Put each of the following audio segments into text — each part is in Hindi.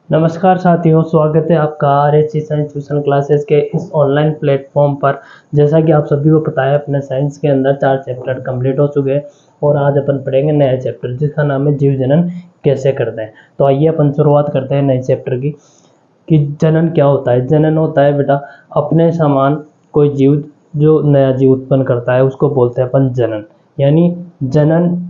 नमस्कार साथियों, स्वागत है आपका आरएचसी साइंस ट्यूशन क्लासेस के इस ऑनलाइन प्लेटफॉर्म पर। जैसा कि आप सभी को पता है, अपने साइंस के अंदर 4 चैप्टर कंप्लीट हो चुके हैं और आज अपन पढ़ेंगे नया चैप्टर जिसका नाम है जीव जनन कैसे करते हैं। तो आइए अपन शुरुआत करते हैं नए चैप्टर की कि जनन क्या होता है। जनन होता है बेटा अपने समान कोई जीव जो नया जीव उत्पन्न करता है उसको बोलते हैं अपन जनन। यानी जनन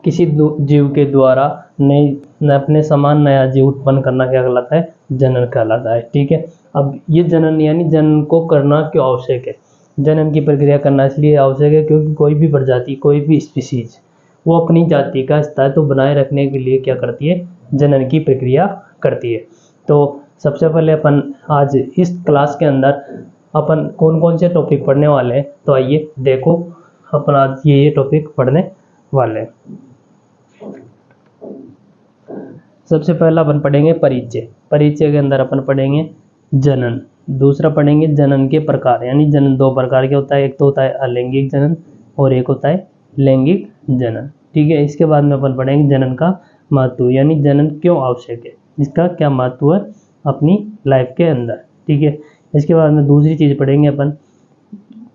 किसी जीव के द्वारा नई अपने समान नया जीव उत्पन्न करना क्या कहलाता है, जनन कहलाता है। ठीक है, अब ये जनन यानी जनन को करना क्यों आवश्यक है। जनन की प्रक्रिया करना इसलिए आवश्यक है क्योंकि कोई भी प्रजाति, कोई भी स्पीसीज वो अपनी जाति का स्थायित्व बनाए रखने के लिए क्या करती है, जनन की प्रक्रिया करती है। तो सबसे पहले अपन आज इस क्लास के अंदर अपन कौन कौन से टॉपिक पढ़ने वाले हैं, तो आइए देखो अपन आज ये टॉपिक पढ़ने वाले हैं। सबसे पहला अपन पढ़ेंगे परिचय। परिचय के अंदर अपन पढ़ेंगे जनन, दूसरा पढ़ेंगे जनन के प्रकार। यानी जनन 2 प्रकार के होता है, एक तो होता है अलैंगिक जनन और एक होता है लैंगिक जनन। ठीक है, इसके बाद में अपन पढ़ेंगे जनन का महत्व, यानी जनन क्यों आवश्यक है, इसका क्या महत्व है अपनी लाइफ के अंदर। ठीक है, इसके बाद में दूसरी चीज पढ़ेंगे अपन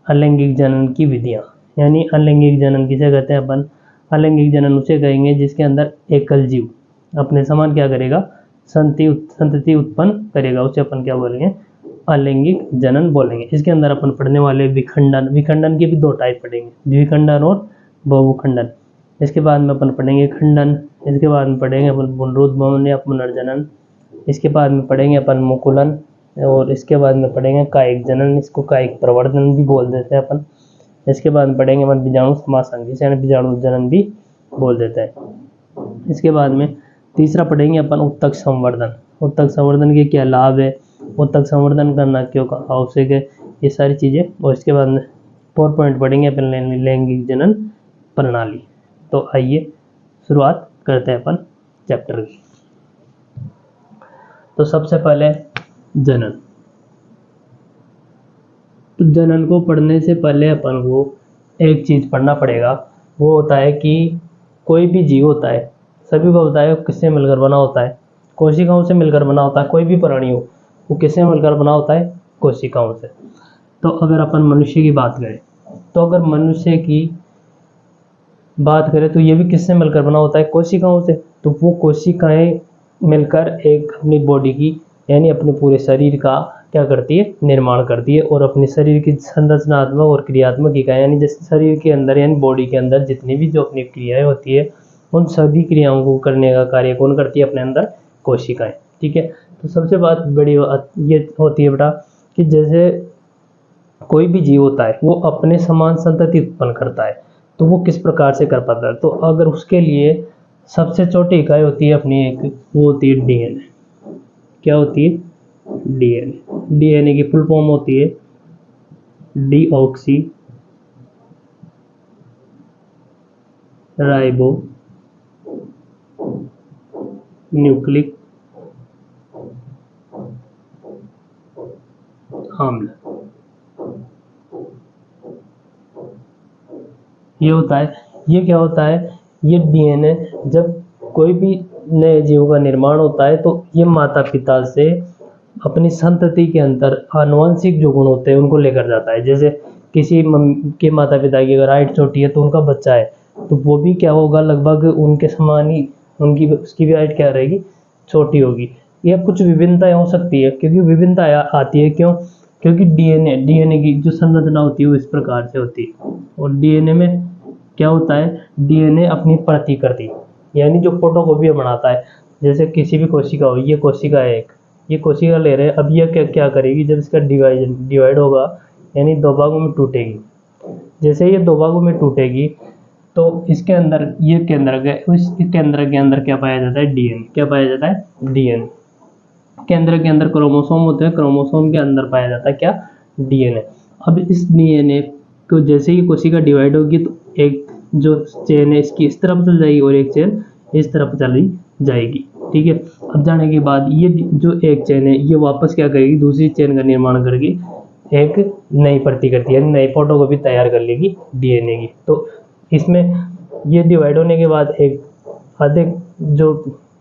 अलैंगिक जनन की विधियाँ। यानी अलैंगिक जनन किसे कहते हैं अपन, अलैंगिक जनन उसे कहेंगे जिसके अंदर एकल जीव अपने समान क्या करेगा, संतति उत्पन्न करेगा, उसे अपन क्या बोलेंगे, अलैंगिक जनन बोलेंगे। इसके अंदर अपन पढ़ने वाले विखंडन। विखंडन के भी 2 टाइप पढ़ेंगे, द्विखंडन और बहुखंडन। इसके बाद में अपन पढ़ेंगे खंडन। इसके बाद में पढ़ेंगे अपन पुनरुद्भवन या पुनर्जनन। इसके बाद में पढ़ेंगे अपन मुकुलन और इसके बाद में पढ़ेंगे कायिक जनन, इसको कायिक प्रवर्धन भी बोल देते हैं अपन। इसके बाद में पढ़ेंगे अपन बीजाणु समासंग, जिसे बीजाणु जनन भी बोल देते हैं। इसके बाद में तीसरा पढ़ेंगे अपन उत्तक संवर्धन। उत्तक संवर्धन के क्या लाभ है, उत्तक संवर्धन करना क्यों आवश्यक है, ये सारी चीज़ें। और इसके बाद में 4 पॉइंट पढ़ेंगे अपन लैंगिक जनन प्रणाली। तो आइए शुरुआत करते हैं अपन चैप्टर की। तो सबसे पहले जनन। तो जनन को पढ़ने से पहले अपन को एक चीज़ पढ़ना पड़ेगा, वो होता है कि कोई भी जीव होता है, सभी को होता है, किससे मिलकर बना होता है, कोशिकाओं से मिलकर बना होता है। कोई भी प्राणी हो वो किससे मिलकर बना होता है, कोशिकाओं से। तो अगर अपन मनुष्य की बात करें, तो अगर मनुष्य की बात करें तो ये भी किससे मिलकर बना होता है, कोशिकाओं से। तो वो कोशिकाएं मिलकर एक अपनी बॉडी की यानी अपने पूरे शरीर का क्या करती है, निर्माण करती है। और अपने शरीर की संरचनात्मक और क्रियात्मक इकाई, यानी जैसे शरीर के अंदर यानी बॉडी के अंदर जितनी भी जो अपनी क्रियाएं होती है, उन सभी क्रियाओं को करने का कार्य कौन करती है, अपने अंदर कोशिकाएं। ठीक है, तो सबसे बड़ी बात ये होती है बेटा कि जैसे कोई भी जीव होता है वो अपने समान संतति उत्पन्न करता है, तो वो किस प्रकार से कर पाता है। तो अगर उसके लिए सबसे छोटी इकाई होती है अपनी एक, वो होती है डीएनए। क्या होती है, डीएनए। डीएनए की फुल फॉर्म होती है डीऑक्सी राइबो न्यूक्लिक अम्ल। ये होता है, ये क्या होता है, ये डीएनए जब कोई भी नए जीव का निर्माण होता है तो ये माता पिता से अपनी संतति के अंदर आनुवंशिक जो गुण होते हैं उनको लेकर जाता है। जैसे किसी के माता पिता की अगर हाइट छोटी है तो उनका बच्चा है तो वो भी क्या होगा, लगभग उनके समान ही उनकी उसकी भी हाइट क्या रहेगी, छोटी होगी। यह कुछ विभिन्नताएं हो सकती है, क्योंकि विभिन्नता आती है क्यों, क्योंकि डीएनए की जो संरचना होती है वो इस प्रकार से होती है। और डीएनए में क्या होता है, डीएनए अपनी प्रतिकृति यानी जो फोटोकॉपी बनाता है। जैसे किसी भी कोशिका हो, ये कोशिका है एक, ये कोशिका ले रहे हैं, अब ये क्या करेगी, जब इसका डिवाइड होगा यानी 2 भागों में टूटेगी। जैसे ये 2 भागों में टूटेगी तो इसके अंदर ये केंद्रक है, उस केंद्र के अंदर क्या पाया जाता है, डीएनए। क्या पाया जाता है, डीएनए। केंद्र के अंदर क्रोमोसोम होते हैं, क्रोमोसोम के अंदर पाया जाता है क्या, डीएनए। अब इस डीएनए को जैसे ही कोशिका डिवाइड होगी तो एक जो चेन है इसकी इस तरफ चल जाएगी और एक चेन इस तरफ चली जाएगी। ठीक है, अब जाने के बाद ये जो एक चेन है ये वापस क्या करेगी, दूसरी चेन का निर्माण करके एक नई प्रतिकृति यानी नई फोटोकॉपी तैयार कर लेगी डीएनए की। तो इसमें ये डिवाइड होने के बाद एक अधिक जो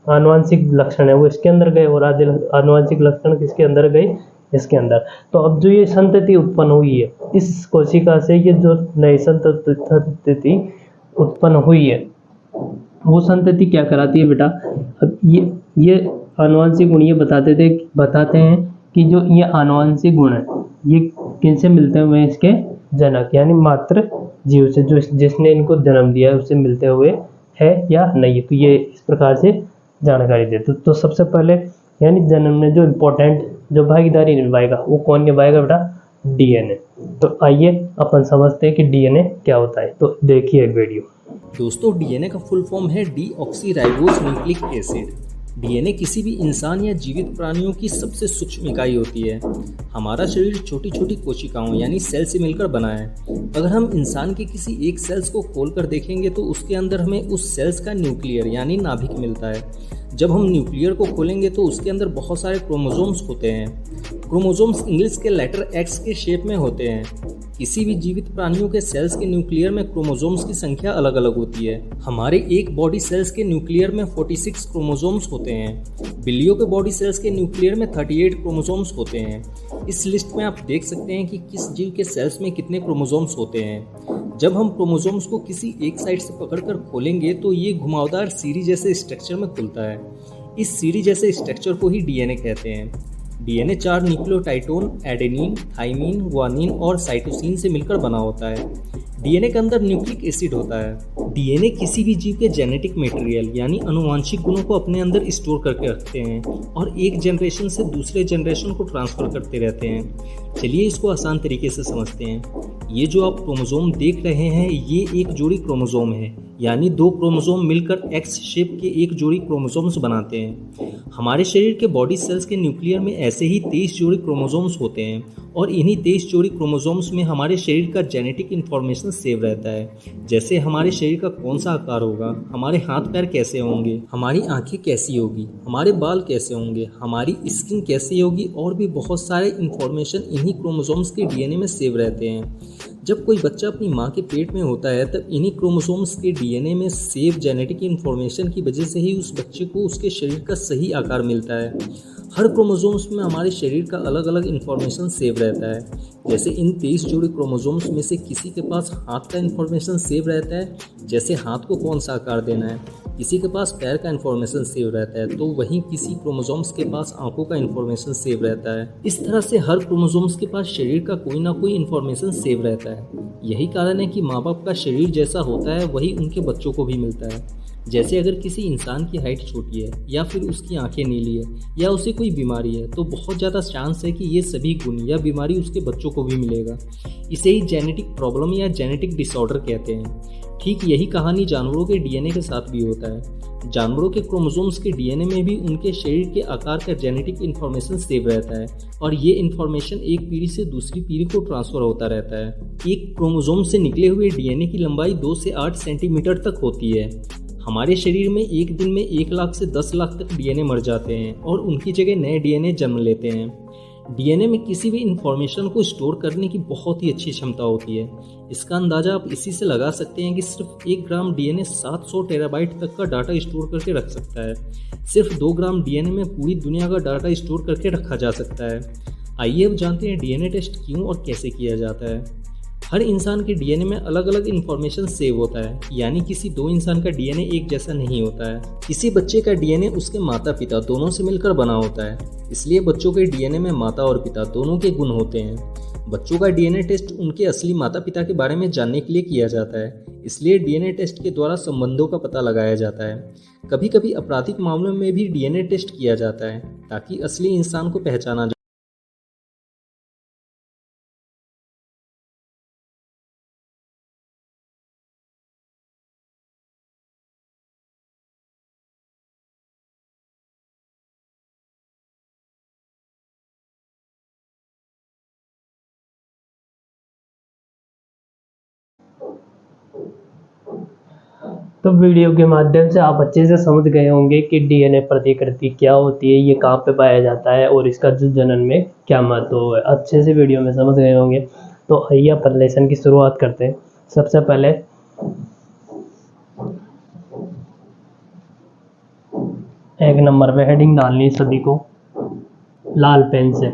आनुवंशिक लक्षण है वो इसके अंदर गए और आधे आनुवंशिक लक्षण किसके अंदर गए, इसके अंदर। तो अब जो ये संतति उत्पन्न हुई है इस कोशिका से, ये जो नई संतति उत्पन्न हुई है वो संतति क्या कराती है बेटा, अब ये आनुवंशिक गुण ये बताते हैं कि जो ये आनुवंशिक गुण है ये किनसे मिलते हुए, इसके जनक यानी मातृ जीव से, जो जिसने इनको जन्म दिया है उससे मिलते हुए है या नहीं। तो ये इस प्रकार से जानकारी देते। तो सबसे पहले यानी जन्म में जो इम्पोर्टेंट जो भागीदारी निभाएगा वो कौन निभाएगा बेटा, डीएनए। तो आइए अपन समझते हैं कि डीएनए क्या होता है। तो देखिए एक वीडियो। दोस्तों, डीएनए का फुल फॉर्म है डीऑक्सीराइबोस न्यूक्लिक एसिड। डीएनए किसी भी इंसान या जीवित प्राणियों की सबसे सूक्ष्म इकाई होती है। हमारा शरीर छोटी छोटी कोशिकाओं यानी सेल से मिलकर बना है। अगर हम इंसान के किसी एक सेल्स को खोलकर देखेंगे तो उसके अंदर हमें उस सेल्स का न्यूक्लियर यानी नाभिक मिलता है। जब हम न्यूक्लियर को खोलेंगे तो उसके अंदर बहुत सारे क्रोमोसोम्स होते हैं। क्रोमोसोम्स इंग्लिश के लेटर एक्स के शेप में होते हैं। किसी भी जीवित प्राणियों के सेल्स के न्यूक्लियर में क्रोमोसोम्स की संख्या अलग अलग होती है। हमारे एक बॉडी सेल्स के न्यूक्लियर में 46 क्रोमोसोम्स होते हैं। बिल्लियों के बॉडी सेल्स के न्यूक्लियर में 38 क्रोमोसोम्स होते हैं। इस लिस्ट में आप देख सकते हैं कि किस जीव के सेल्स में कितने क्रोमोसोम्स होते हैं। जब हम क्रोमोसोम्स को किसी एक साइड से पकड़कर खोलेंगे तो ये घुमावदार सीढ़ी जैसे स्ट्रक्चर में खुलता है। इस सीढ़ी जैसे स्ट्रक्चर को ही डीएनए कहते हैं। डीएनए 4 न्यूक्लियोटाइडोन एडेनिन, थाइमिन, ग्वानिन और साइटोसिन से मिलकर बना होता है। डीएनए के अंदर न्यूक्लिक एसिड होता है। डीएनए किसी भी जीव के जेनेटिक मटेरियल यानी आनुवंशिक गुणों को अपने अंदर स्टोर करके रखते हैं और एक जनरेशन से दूसरे जनरेशन को ट्रांसफर करते रहते हैं। चलिए इसको आसान तरीके से समझते हैं। ये जो आप क्रोमोसोम देख रहे हैं ये एक जोड़ी क्रोमोसोम है, यानी 2 क्रोमोसोम मिलकर एक्स शेप के एक जोड़ी क्रोमोसोम्स बनाते हैं। हमारे शरीर के बॉडी सेल्स के न्यूक्लियर में ऐसे ही 23 जोड़ी क्रोमोसोम्स होते हैं और इन्हीं 23 जोड़ी क्रोमोसोम्स में हमारे शरीर का जेनेटिक इन्फॉर्मेशन सेव रहता है। जैसे हमारे शरीर का कौन सा आकार होगा, हमारे हाथ पैर कैसे होंगे, हमारी आंखें कैसी होगी, हमारे बाल कैसे होंगे, हमारी स्किन कैसी होगी और भी बहुत सारे इन्फॉर्मेशन इन्हीं क्रोमोसोम्स के डीएनए में सेव रहते हैं। जब कोई बच्चा अपनी माँ के पेट में होता है तब इन्हीं क्रोमोसोम्स के डीएनए में सेव जेनेटिक इन्फॉर्मेशन की वजह से ही उस बच्चे को उसके शरीर का सही आकार मिलता है। हर क्रोमोसोम्स में हमारे शरीर का अलग अलग इन्फॉर्मेशन सेव रहता है। जैसे इन 23 जोड़ी क्रोमोसोम्स में से किसी के पास हाथ का इन्फॉर्मेशन सेव रहता है, जैसे हाथ को कौन सा आकार देना है। किसी के पास पैर का इन्फॉर्मेशन सेव रहता है तो वहीं किसी क्रोमोसोम्स के पास आंखों का इन्फॉर्मेशन सेव रहता है। इस तरह से हर क्रोमोसोम्स के पास शरीर का कोई ना कोई इन्फॉर्मेशन सेव रहता है। यही कारण है कि माँ बाप का शरीर जैसा होता है वही उनके बच्चों को भी मिलता है। जैसे अगर किसी इंसान की हाइट छोटी है या फिर उसकी आंखें नीली है या उसे कोई बीमारी है तो बहुत ज़्यादा चांस है कि ये सभी गुण या बीमारी उसके बच्चों को भी मिलेगा। इसे ही जेनेटिक प्रॉब्लम या जेनेटिक डिसऑर्डर कहते हैं। ठीक यही कहानी जानवरों के डीएनए के साथ भी होता है। जानवरों के क्रोमोसोम्स के डीएनए में भी उनके शरीर के आकार का जेनेटिक इन्फॉर्मेशन सेव रहता है और ये इन्फॉर्मेशन एक पीढ़ी से दूसरी पीढ़ी को ट्रांसफर होता रहता है। एक क्रोमोसोम से निकले हुए डीएनए की लंबाई 2 से 8 सेंटीमीटर तक होती है। हमारे शरीर में एक दिन में 1 लाख से 10 लाख तक डीएनए मर जाते हैं और उनकी जगह नए डीएनए जन्म लेते हैं। डीएनए में किसी भी इंफॉर्मेशन को स्टोर करने की बहुत ही अच्छी क्षमता होती है। इसका अंदाज़ा आप इसी से लगा सकते हैं कि सिर्फ 1 ग्राम डीएनए 700 टेराबाइट तक का डाटा स्टोर करके रख सकता है। सिर्फ 2 ग्राम डीएनए में पूरी दुनिया का डाटा स्टोर करके रखा जा सकता है। आइए अब जानते हैं डीएनए टेस्ट क्यों और कैसे किया जाता है। हर इंसान के डीएनए में अलग अलग इन्फॉर्मेशन सेव होता है, यानी किसी 2 इंसान का डीएनए एक जैसा नहीं होता है। किसी बच्चे का डीएनए उसके माता पिता दोनों से मिलकर बना होता है, इसलिए बच्चों के डीएनए में माता और पिता दोनों के गुण होते हैं। बच्चों का डीएनए टेस्ट उनके असली माता पिता के बारे में जानने के लिए किया जाता है, इसलिए डीएनए टेस्ट के द्वारा संबंधों का पता लगाया जाता है। कभी कभी आपराधिक मामलों में भी डीएनए टेस्ट किया जाता है ताकि असली इंसान को पहचाना जा तो वीडियो के माध्यम से आप अच्छे से समझ गए होंगे कि डीएनए प्रतिकृति क्या होती है, ये कहाँ पे पाया जाता है और इसका जो जनन में क्या महत्व है, अच्छे से वीडियो में समझ गए होंगे। तो आइए अपन लेसन की शुरुआत करते हैं। सबसे पहले एक नंबर पे हेडिंग डालनी है सभी को लाल पेन से,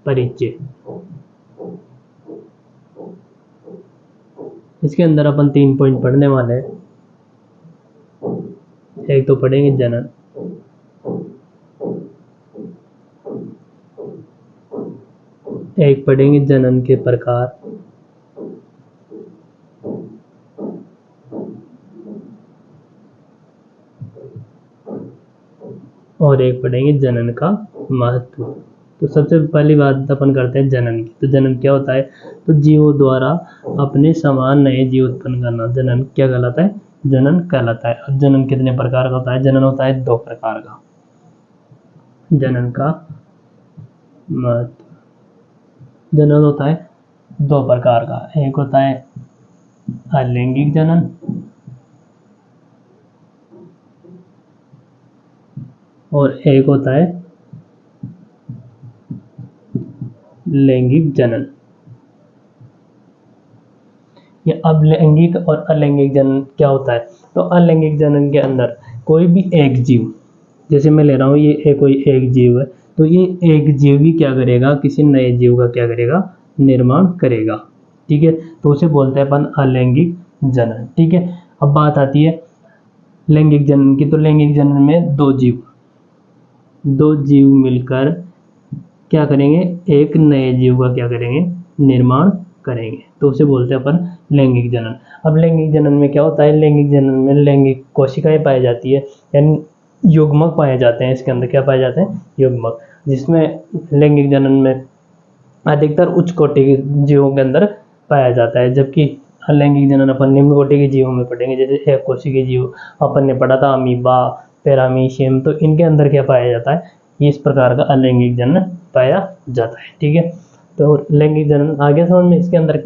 परिचय। इसके अंदर अपन 3 पॉइंट पढ़ने वाले हैं। एक तो पढ़ेंगे जनन, एक पढ़ेंगे जनन के प्रकार, और एक पढ़ेंगे जनन का महत्व। तो सबसे पहली बात अपन करते हैं जनन की। तो जनन क्या होता है? तो जीवों द्वारा अपने समान नए जीव उत्पन्न करना जनन क्या कहलाता है? जनन कहलाता है। अब जनन कितने प्रकार का होता है? जनन होता है 2 प्रकार का। जनन का महत्व, जनन होता है 2 प्रकार का। एक होता है अलैंगिक जनन और एक होता है लैंगिक जनन। ये अब लैंगिक और अलैंगिक जनन क्या होता है? तो अलैंगिक जनन के अंदर कोई भी एक जीव, जैसे मैं ले रहा हूँ ये कोई एक जीव है, तो ये एक जीव ही क्या करेगा? किसी नए जीव का क्या करेगा? निर्माण करेगा। ठीक है, तो उसे बोलते हैं अपन अलैंगिक जनन। ठीक है, अब बात आती है लैंगिक जनन की। तो लैंगिक जनन में 2 जीव मिलकर क्या करेंगे? एक नए जीव का क्या करेंगे? निर्माण करेंगे, तो उसे बोलते हैं अपन लैंगिक जनन। अब लैंगिक जनन में क्या होता है? लैंगिक जनन में लैंगिक कोशिकाएं पाई जाती है, यानी युग्मक पाए जाते हैं। इसके अंदर क्या पाए जाते हैं? युग्मक, जिसमें लैंगिक जनन में अधिकतर उच्च कोटि के जीवों के अंदर पाया जाता है, जबकि अलैंगिक जनन अपन निम्न कोटि के जीवों में पढ़ेंगे। जैसे एक कोशिकीय जीव अपन ने पढ़ा था, अमीबा, पैरामीशियम, तो इनके अंदर क्या पाया जाता है? इस प्रकार का अलैंगिक जनन पाया जाता है। ठीक है, तो लैंगिक जनन आगे समझ में। इसके अंदर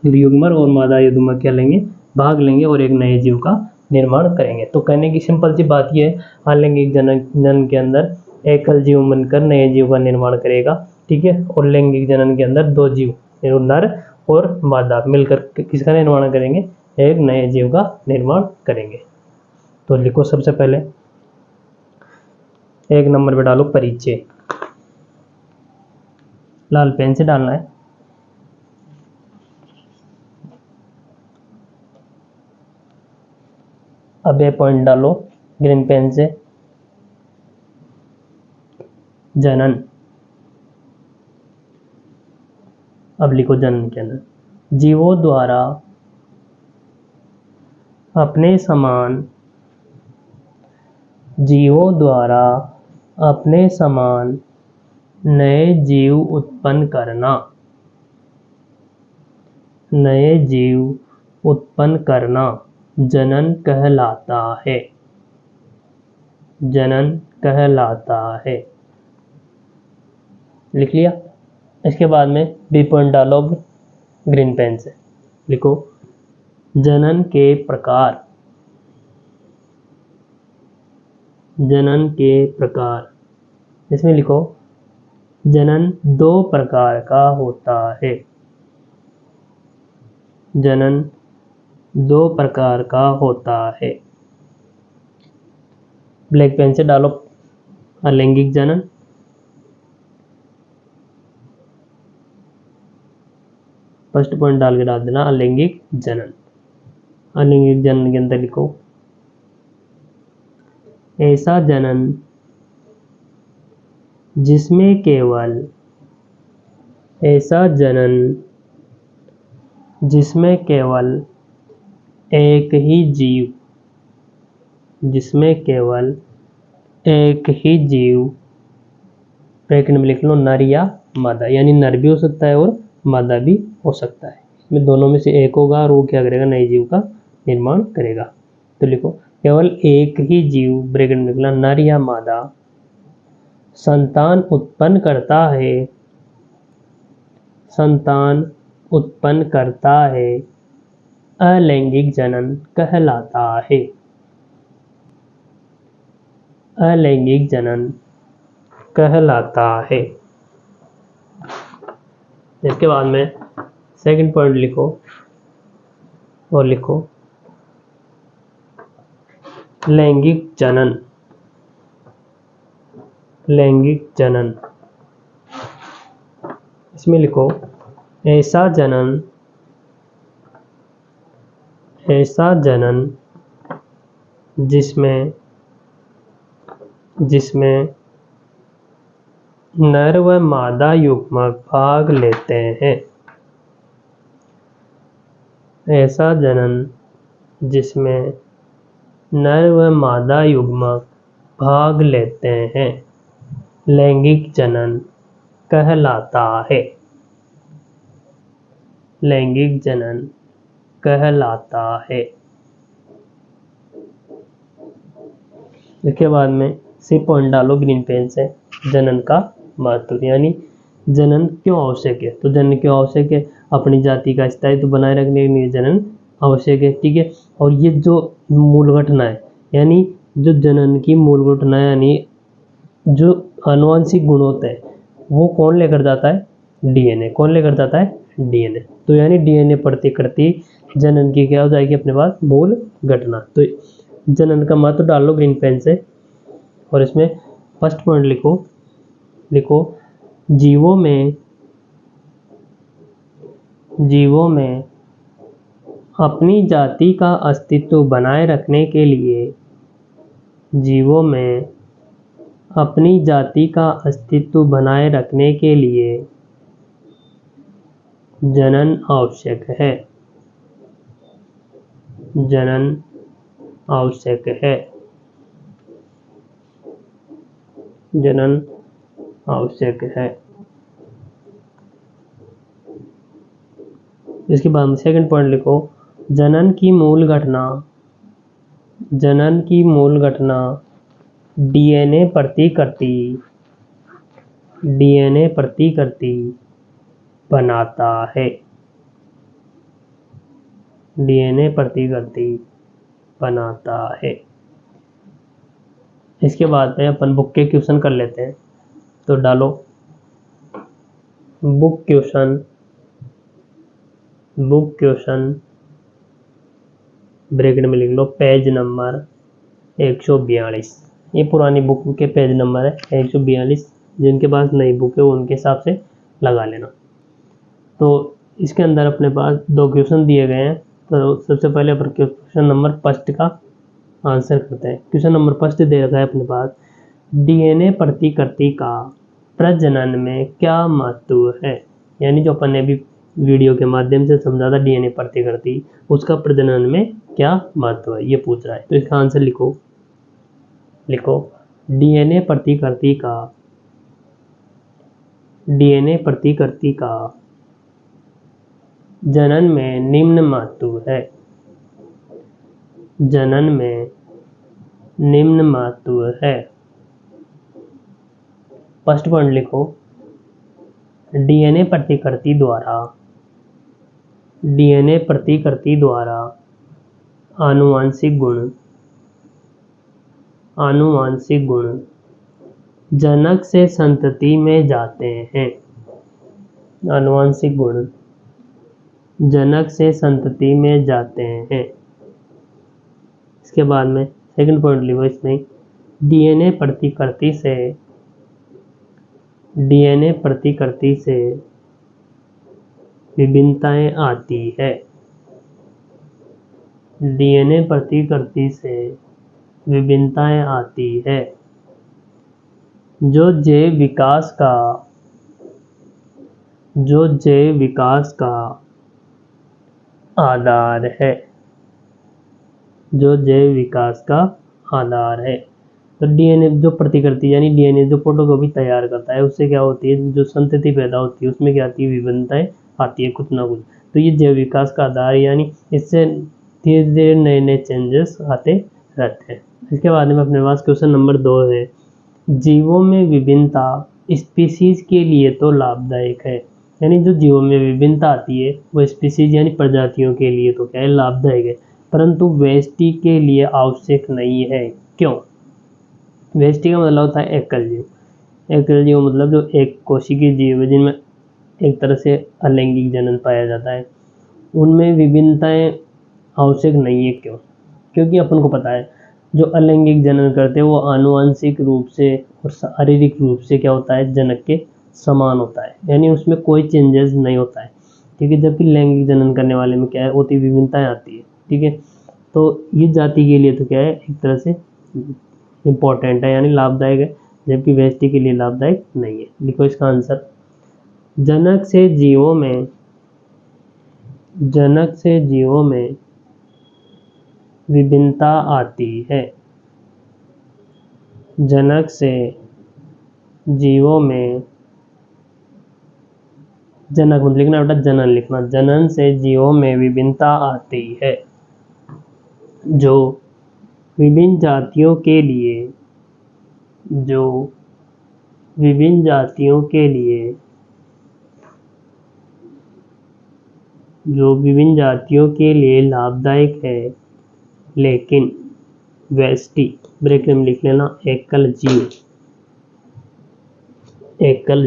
युग्मक और मादा युग्मक क्या लेंगे? भाग लेंगे और एक नए जीव का निर्माण करेंगे। तो कहने की सिंपल सी बात यह है, अलैंगिक जनन के अंदर एकल जीव बनकर नए जीव का निर्माण करेगा। ठीक है, और लैंगिक जनन के अंदर 2 जीव, नर और मादा, मिलकर किसका निर्माण करेंगे? एक नए जीव का निर्माण करेंगे। तो लिखो सबसे पहले एक नंबर पे डालो परिचय, लाल पेन से डालना है। अब ये पॉइंट डालो ग्रीन पेन से, जनन। अब लिखो जनन के अंदर जीवों द्वारा अपने समान नए जीव उत्पन्न करना जनन कहलाता है। लिख लिया? इसके बाद में बी पॉइंट डालो अब ग्रीन पेन से, लिखो जनन के प्रकार। इसमें लिखो जनन 2 प्रकार का होता है। जनन 2 प्रकार का होता है। ब्लैक पेन से डालो अलैंगिक जनन, फर्स्ट पॉइंट डाल के डाल देना अलैंगिक जनन। अलैंगिक जनन के अंदर लिखो ऐसा जनन जिसमें केवल एक ही जीव, ब्रैकेट में लिख लो नर या मादा, यानी नर भी हो सकता है और मादा भी हो सकता है। इसमें दोनों में से एक होगा और वो क्या करेगा? नए जीव का निर्माण करेगा। तो लिखो केवल एक ही जीव, ब्रैकेट में लिखना नर या मादा, संतान उत्पन्न करता है, अलैंगिक जनन कहलाता है। अलैंगिक जनन कहलाता है। इसके बाद में सेकंड पॉइंट लिखो और लिखो लैंगिक जनन। लैंगिक जनन। इसमें लिखो ऐसा जनन जिसमें नर व मादा युग्मक भाग लेते हैं। ऐसा जनन जिसमें नर व मादा युग्मक भाग लेते हैं लैंगिक जनन कहलाता है। लैंगिक जनन कहलाता है। इसके बाद में सी पॉइंट डालो ग्रीन पेन से। जनन का महत्व, यानी जनन क्यों आवश्यक है। तो जनन क्यों आवश्यक है? अपनी जाति का स्थायित्व बनाए रखने के लिए जनन आवश्यक है। ठीक है। और ये जो मूल घटना है, यानी जो जनन की मूल घटना है, यानी जो आनुवंशिक गुण होते हैं, वो कौन लेकर जाता है? डीएनए। कौन लेकर जाता है? डीएनए। तो यानी डीएनए प्रतिकृति जनन की क्या हो जाएगी अपने पास? मूल घटना। तो जनन का महत्व डाल लो ग्रीन पेन से। और इसमें फर्स्ट पॉइंट लिखो जीवों में अपनी जाति का अस्तित्व बनाए रखने के लिए जनन आवश्यक है। जनन आवश्यक है। जनन आवश्यक है। इसके बाद में सेकंड पॉइंट लिखो जनन की मूल घटना डीएनए प्रतिकृति बनाता है। डीएनए प्रतिकृति बनाता है। इसके बाद में अपन बुक के क्वेश्चन कर लेते हैं। तो डालो बुक क्वेश्चन ब्रैकेट में लिख लो पेज नंबर 142। ये पुरानी बुक के पेज नंबर है 142। जिनके पास नई बुक है वो उनके हिसाब से लगा लेना। तो इसके अंदर अपने पास 2 क्वेश्चन दिए गए हैं। तो सबसे पहले अपन क्वेश्चन नंबर फर्स्ट का आंसर करते हैं। क्वेश्चन नंबर फर्स्ट दे रखा है अपने पास, डीएनए प्रतिकृति का प्रजनन में क्या महत्व है। यानी जो अपन ने अभी वीडियो के माध्यम से समझा था डीएनए प्रतिकृति, उसका प्रजनन में क्या महत्व है, ये पूछ रहा है। तो इसका आंसर लिखो डीएनए प्रतिकृति का जनन में निम्न महत्व है। जनन में निम्न महत्व है। फर्स्ट पॉइंट लिखो डीएनए प्रतिकृति द्वारा आनुवंशिक गुण जनक से संतति में जाते हैं। आनुवंशिक गुण जनक से संतति में जाते हैं। इसके बाद में सेकंड पॉइंट लिखो इसमें डीएनए प्रतिकृति से विभिन्नताएं आती है। डीएनए प्रतिकृति से विभिन्नताएं आती है जो जैव विकास का आधार है। जो जैव विकास का आधार है। तो डीएनए जो प्रतिकृति यानी डीएनए जो फोटोकॉपी तैयार करता है, उससे क्या होती है, जो संतति पैदा होती है उसमें क्या आती है, विभिन्नताएं आती है कुछ ना कुछ। तो ये जैव विकास का आधार, यानी इससे धीरे धीरे नए नए चेंजेस आते रहते हैं। इसके बाद में अपने पास क्वेश्चन नंबर 2 है, जीवों में विभिन्नता स्पीसीज के लिए तो लाभदायक है। यानी जो जीवों में विभिन्नता आती है वो स्पीसीज यानी प्रजातियों के लिए तो क्या है, लाभदायक है, परंतु व्यष्टि के लिए आवश्यक नहीं है। क्यों? व्यष्टि का मतलब होता है एकल जीव मतलब जो एक कोशिकीय जीव है जिनमें एक तरह से अलैंगिक जनन पाया जाता है, उनमें विभिन्नताएं आवश्यक नहीं है। क्यों? क्योंकि अपन को पता है जो अलैंगिक जनन करते हैं वो आनुवंशिक रूप से और शारीरिक रूप से क्या होता है, जनक के समान होता है, यानी उसमें कोई चेंजेस नहीं होता है। ठीक है, जबकि लैंगिक जनन करने वाले में क्या है, होती विभिन्नताएं आती है। ठीक है, तो ये जाति के लिए तो क्या है, एक तरह से इम्पोर्टेंट है यानी लाभदायक है, जबकि व्यष्टि के लिए लाभदायक नहीं है। लिखो इसका आंसर। जनक से जीवों में विभिन्नता आती है। जनक से जीवों में, जनक मत लिखना बेटा, जनन लिखना। जनन से जीवों में विभिन्नता आती है, जो विभिन्न जातियों के लिए लाभदायक है, लेकिन व्यष्टि ब्रैकेट में लिख लेना, एकल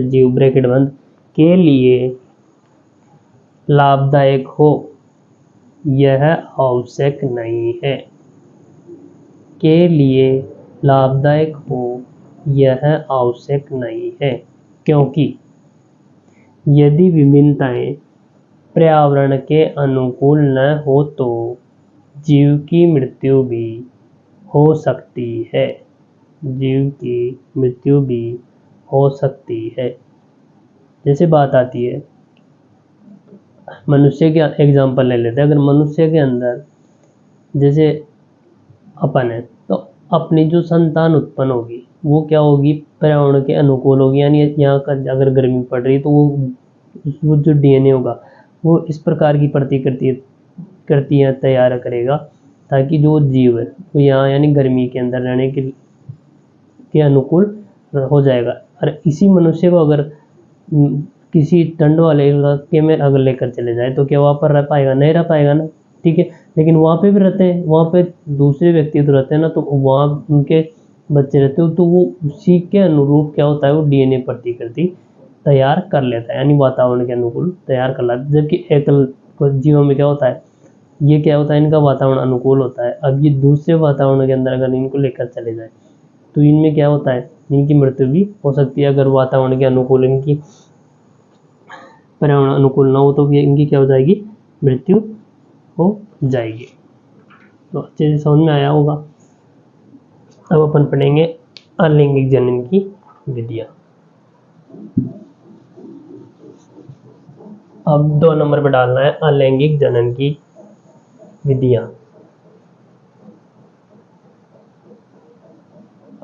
जीव ब्रैकेट बंद के लिए लाभदायक हो यह आवश्यक नहीं है। के लिए लाभदायक हो यह आवश्यक नहीं है, क्योंकि यदि विभिन्नताएं पर्यावरण के अनुकूल न हो तो जीव की मृत्यु भी हो सकती है। जैसे बात आती है, मनुष्य के एग्जाम्पल ले लेते हैं। अगर मनुष्य के अंदर जैसे अपन है, तो अपनी जो संतान उत्पन्न होगी वो क्या होगी, पर्यावरण के अनुकूल होगी, यानी यहाँ का अगर गर्मी पड़ रही है तो वो जो डीएनए होगा वो इस प्रकार की प्रतियां तैयार करेगा ताकि जो जीव है वो यहाँ यानी गर्मी के अंदर रहने के अनुकूल हो जाएगा। और इसी मनुष्य को अगर किसी ठंड वाले इलाके में अगर लेकर चले जाए तो क्या वहाँ पर रह पाएगा, नहीं रह पाएगा ना। ठीक है, लेकिन वहाँ पे भी रहते हैं, वहाँ पे दूसरे व्यक्ति तो रहते हैं ना, तो वहाँ उनके बच्चे रहते हो, तो वो उसी के अनुरूप क्या होता है, वो डीएनए प्रतिकृति तैयार कर लेता है, यानी वातावरण के अनुकूल तैयार कर लेता है। जबकि एकल जीवों में क्या होता है, ये क्या होता है, इनका वातावरण अनुकूल होता है। अब ये दूसरे वातावरण के अंदर अगर इनको लेकर चले जाए तो इनमें क्या होता है, इनकी मृत्यु भी हो सकती है। अगर वातावरण के अनुकूल, इनकी पर्यावरण अनुकूल ना हो तो इनकी क्या हो जाएगी, मृत्यु हो जाएगी। तो अच्छे से समझ में आया होगा। अब अपन पढ़ेंगे अलैंगिक जनन की विधियां। अब 2 नंबर पर डालना है अलैंगिक जनन की विधियां।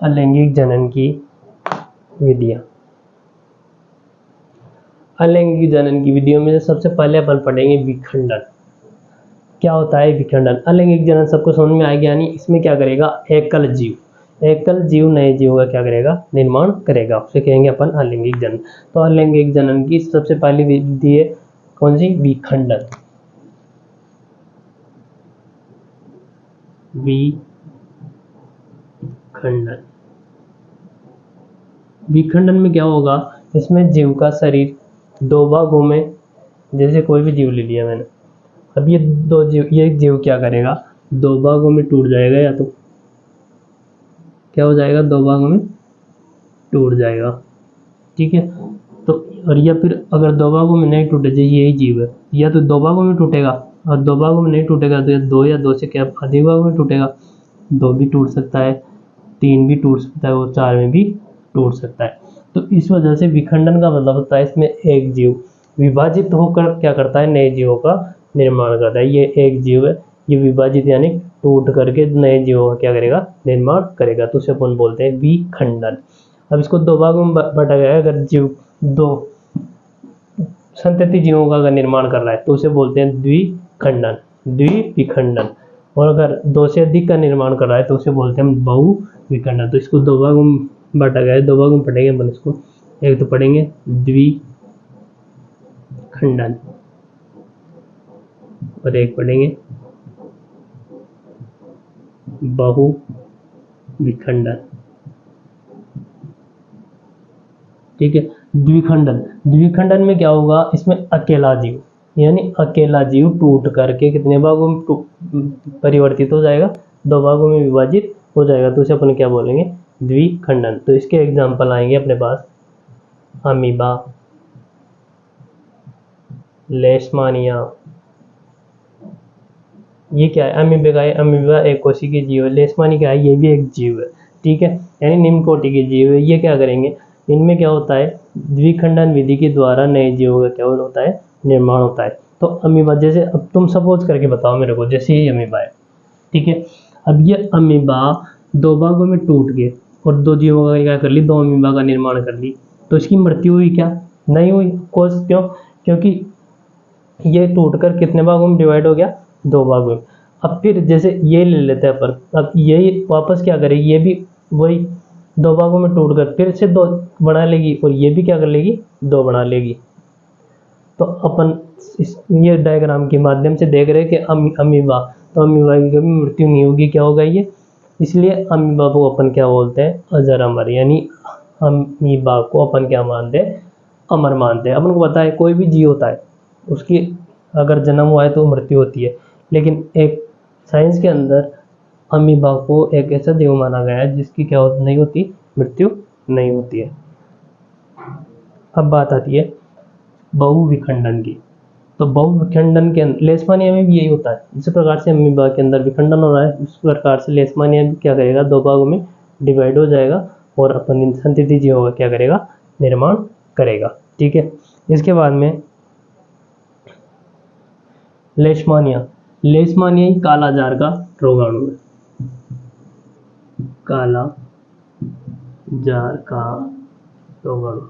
अलैंगिक जनन की विधियां। अलैंगिक जनन की विधियों में से सबसे पहले अपन पढ़ेंगे विखंडन। क्या होता है विखंडन? अलैंगिक जनन सबको समझ में आएगा, यानी इसमें क्या करेगा, एकल जीव नए जीव का क्या करेगा, निर्माण करेगा, उसे कहेंगे अपन अलैंगिक जनन। तो अलैंगिक जनन की सबसे पहली विधि है कौन सी, विखंडन। विखंडन में क्या होगा, इसमें जीव का शरीर 2 भागों में, जैसे कोई भी जीव ले लिया मैंने, अब ये जीव क्या करेगा, 2 भागों में टूट जाएगा, या तो क्या हो जाएगा, 2 भागों में टूट जाएगा। ठीक है, तो और या फिर अगर 2 भागों में नहीं टूटे, जैसे यही जीव है, या तो 2 भागों में टूटेगा, और 2 भागों में नहीं टूटेगा तो 2 या 2 से क्या अधिक भागों में टूटेगा, 2 भी टूट सकता है, 3 भी टूट सकता है, और 4 में भी टूट सकता है। तो इस वजह से विखंडन का मतलब होता है इसमें एक जीव विभाजित होकर क्या करता है, नए जीवों का निर्माण करता है। ये एक जीव है, ये विभाजित यानी टूट करके नए जीवों का क्या करेगा, निर्माण करेगा, तो उसे अपन बोलते हैं विखंडन। अब इसको 2 भागों में बांटा गया है। अगर जीव 2 संतति जीवों का अगर निर्माण कर रहा है तो उसे बोलते हैं द्विविखंडन। और अगर 2 से अधिक का निर्माण कर रहा है तो उसे बोलते हैं बहुविखंडन। तो इसको 2 भागों में बांटा गया है, 2 भागों में पढ़ेंगे अपन इसको। एक तो पढ़ेंगे द्विखंडन और एक पढ़ेंगे बहुविखंडन। ठीक है, द्विखंडन में क्या होगा, इसमें अकेला जीव टूट करके कितने भागों में परिवर्तित हो जाएगा, 2 भागों में विभाजित हो जाएगा तो उसे अपन क्या बोलेंगे, द्विखंडन। तो इसके एग्जाम्पल आएंगे अपने पास अमीबा, लेशमानिया। ये क्या है, अमीबा का है, अमीबा एक कोशिकीय जीव है। लेशमानिया क्या है, ये भी एक जीव है, ठीक है, यानी निम्न कोटि के जीव है। ये क्या करेंगे, इनमें क्या होता है, द्विखंडन विधि के द्वारा नए जीवों का क्या होता है, निर्माण होता है। तो अमीबा, जैसे अब तुम सपोज करके बताओ मेरे को, जैसे ये अमीबा है, ठीक है, अब ये अमीबा दो भागों में टूट गए और दो जीवों का क्या कर ली, दो अमीबा का निर्माण कर ली, तो इसकी मृत्यु हुई क्या, नहीं हुई। कोस क्यों, क्योंकि ये टूटकर कितने भागों में डिवाइड हो गया, दो भागों में। अब फिर जैसे ये ले लेते हैं अपन, अब यही वापस क्या करेगी, ये भी वही दो भागों में टूटकर फिर से दो बना लेगी और ये भी क्या कर लेगी, दो बना लेगी। तो अपन ये डायग्राम के माध्यम से देख रहे हैं कि अमीबा, तो अमीबा की कभी मृत्यु नहीं होगी, क्या होगा ये, इसलिए अमीबा को अपन क्या बोलते हैं, अजर अमर, यानी अमीबा को अपन क्या मानते हैं, अमर मानते हैं। अपन को पता है कोई भी जीव होता है उसकी अगर जन्म हुआ है तो मृत्यु होती है, लेकिन एक साइंस के अंदर अमीबा को एक ऐसा जीव माना गया है जिसकी क्या नहीं होती, मृत्यु नहीं होती है। अब बात आती है बहुविखंडन की। तो बहुविखंडन के अंदर लेशमानिया में भी यही होता है, जिस प्रकार से अमीबा के अंदर विखंडन हो रहा है उस प्रकार से लेशमानिया भी क्या करेगा, दो भागों में डिवाइड हो जाएगा और अपन संतति जीवों का क्या करेगा, निर्माण करेगा, ठीक है। इसके बाद में लेशमानिया, लेशमानिया ही काला जार का रोगाणु है, काला जार का रोगाणु।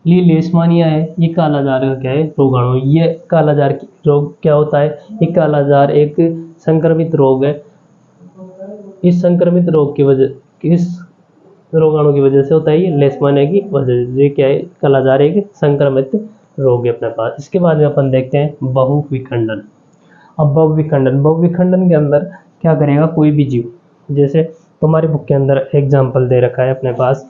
ये लेशमानिया है, ये काला जार का क्या है, रोगाणु। ये काला जार की रोग क्या होता है, ये काला जार एक संक्रमित रोग है। इस संक्रमित रोग की वजह, इस रोगाणु की वजह से होता है ये लेशमानिया की वजह से। ये क्या है, काला जार एक संक्रमित रोग है अपने पास। इसके बाद में अपन देखते हैं बहुविखंडन। अब बहुविखंडन, बहुविखंडन के अंदर क्या करेगा, कोई भी जीव, जैसे तुम्हारे बुक के अंदर एग्जाम्पल दे रखा है अपने पास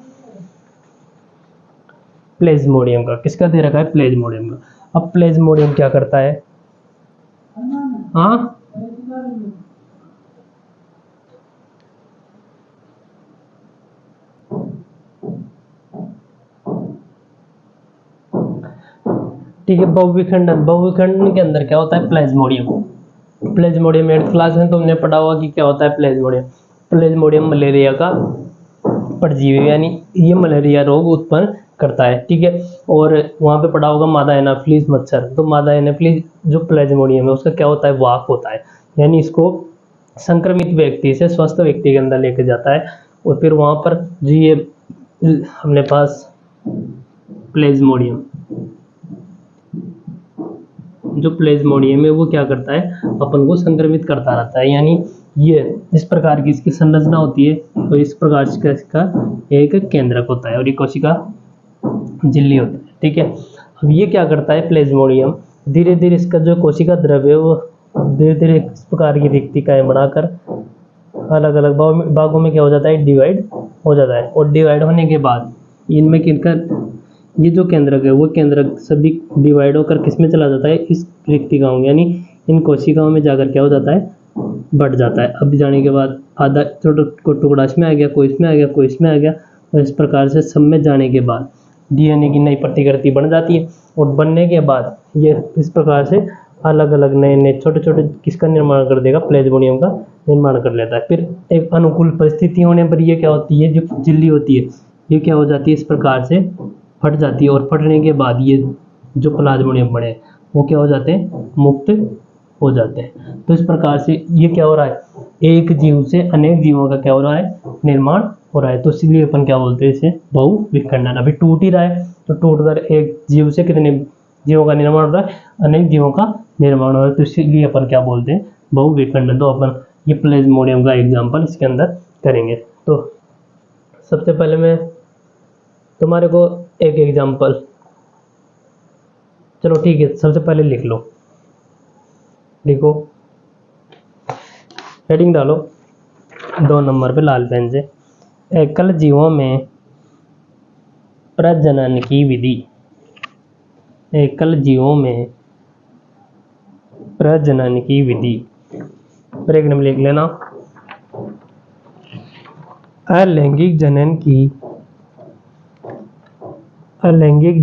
प्लेज्मोडियम का। किसका दे रखा है, प्लेज्मोडियम का। अब प्लेज्मोडियम क्या करता है, हाँ ठीक है। बहुविखंडन, बहुविखंडन के अंदर क्या होता है, प्लेज्मोडियम। प्लेज्मोडियम 8th क्लास में तुमने पढ़ा होगा कि क्या होता है प्लेज्मोडियम। प्लेज्मोडियम मलेरिया का परजीवी, यानी ये मलेरिया रोग उत्पन्न करता है, ठीक है। और वहाँ पे पढ़ा होगा मादा एनाफिलीज मच्छर। तो मादा एनाफिलीज जो प्लेज्मोडियम है उसका क्या होता है, वाहक होता है, यानी इसको संक्रमित व्यक्ति से स्वस्थ व्यक्ति के अंदर लेके जाता है और फिर वहाँ पर जो ये हमने पास प्लेज्मोडियम, जो प्लेज्मोडियम है वो क्या करता है, अपन को संक्रमित करता रहता है। यानी ये इस प्रकार की इसकी संरचना होती है, तो इस प्रकार से इसका एक केंद्रक होता है और ये कोशिका झिल्ली होता है, ठीक है। अब ये क्या करता है प्लेज्मोडियम, धीरे धीरे इसका जो कोशिका द्रव्य है वो धीरे धीरे इस प्रकार की रिक्तिकाएं बनाकर अलग अलग भागों में क्या हो जाता है, डिवाइड हो जाता है। और डिवाइड होने के बाद इनमें किनका, ये जो केंद्रक है वो केंद्रक सभी डिवाइड होकर किस में चला जाता है, इस रिक्तिकाओं में, यानी इन कोशिकाओं में जाकर क्या हो जाता है, बढ़ जाता है। अब जाने के बाद आधा छोटा टुकड़ा इसमें आ गया, कोई इसमें आ गया, कोई इसमें आ गया, और इस प्रकार से सब में जाने के बाद डीएनए की नई प्रतिकृति बन जाती है। और बनने के बाद ये इस प्रकार से अलग अलग नए नए छोटे छोटे किसका निर्माण कर देगा, प्लेज्मोडियम का निर्माण कर लेता है। फिर एक अनुकूल परिस्थिति होने पर ये क्या होती है, जो झिल्ली होती है ये क्या हो जाती है, इस प्रकार से फट जाती है और फटने के बाद ये जो प्लाज्मोडियम बने वो क्या हो जाते हैं, मुक्त हो जाते हैं। तो इस प्रकार से ये क्या हो रहा है, एक जीव से अनेक जीवों का क्या हो रहा है, निर्माण हो रहा है। तो इसीलिए अपन क्या बोलते हैं इसे, बहुविखंडन। अभी टूट ही रहा है तो टूटकर एक जीव से कितने जीवों का निर्माण हो रहा है, अनेक जीवों का निर्माण हो रहा है। तो इसीलिए अपन क्या बोलते हैं, बहुविखंडन। तो अपन ये प्लेज्मोडियम का एग्जाम्पल इसके अंदर करेंगे। तो सबसे पहले मैं तुम्हारे को एक एग्जाम्पल, चलो ठीक है, सबसे पहले लिख लो, लिखो, हेडिंग डालो 2 नंबर पे लाल पेन से, एकल जीवों में प्रजनन की विधि। एकल जीवों में प्रजनन की विधि। ब्रैकेट में लिख लेना अलैंगिक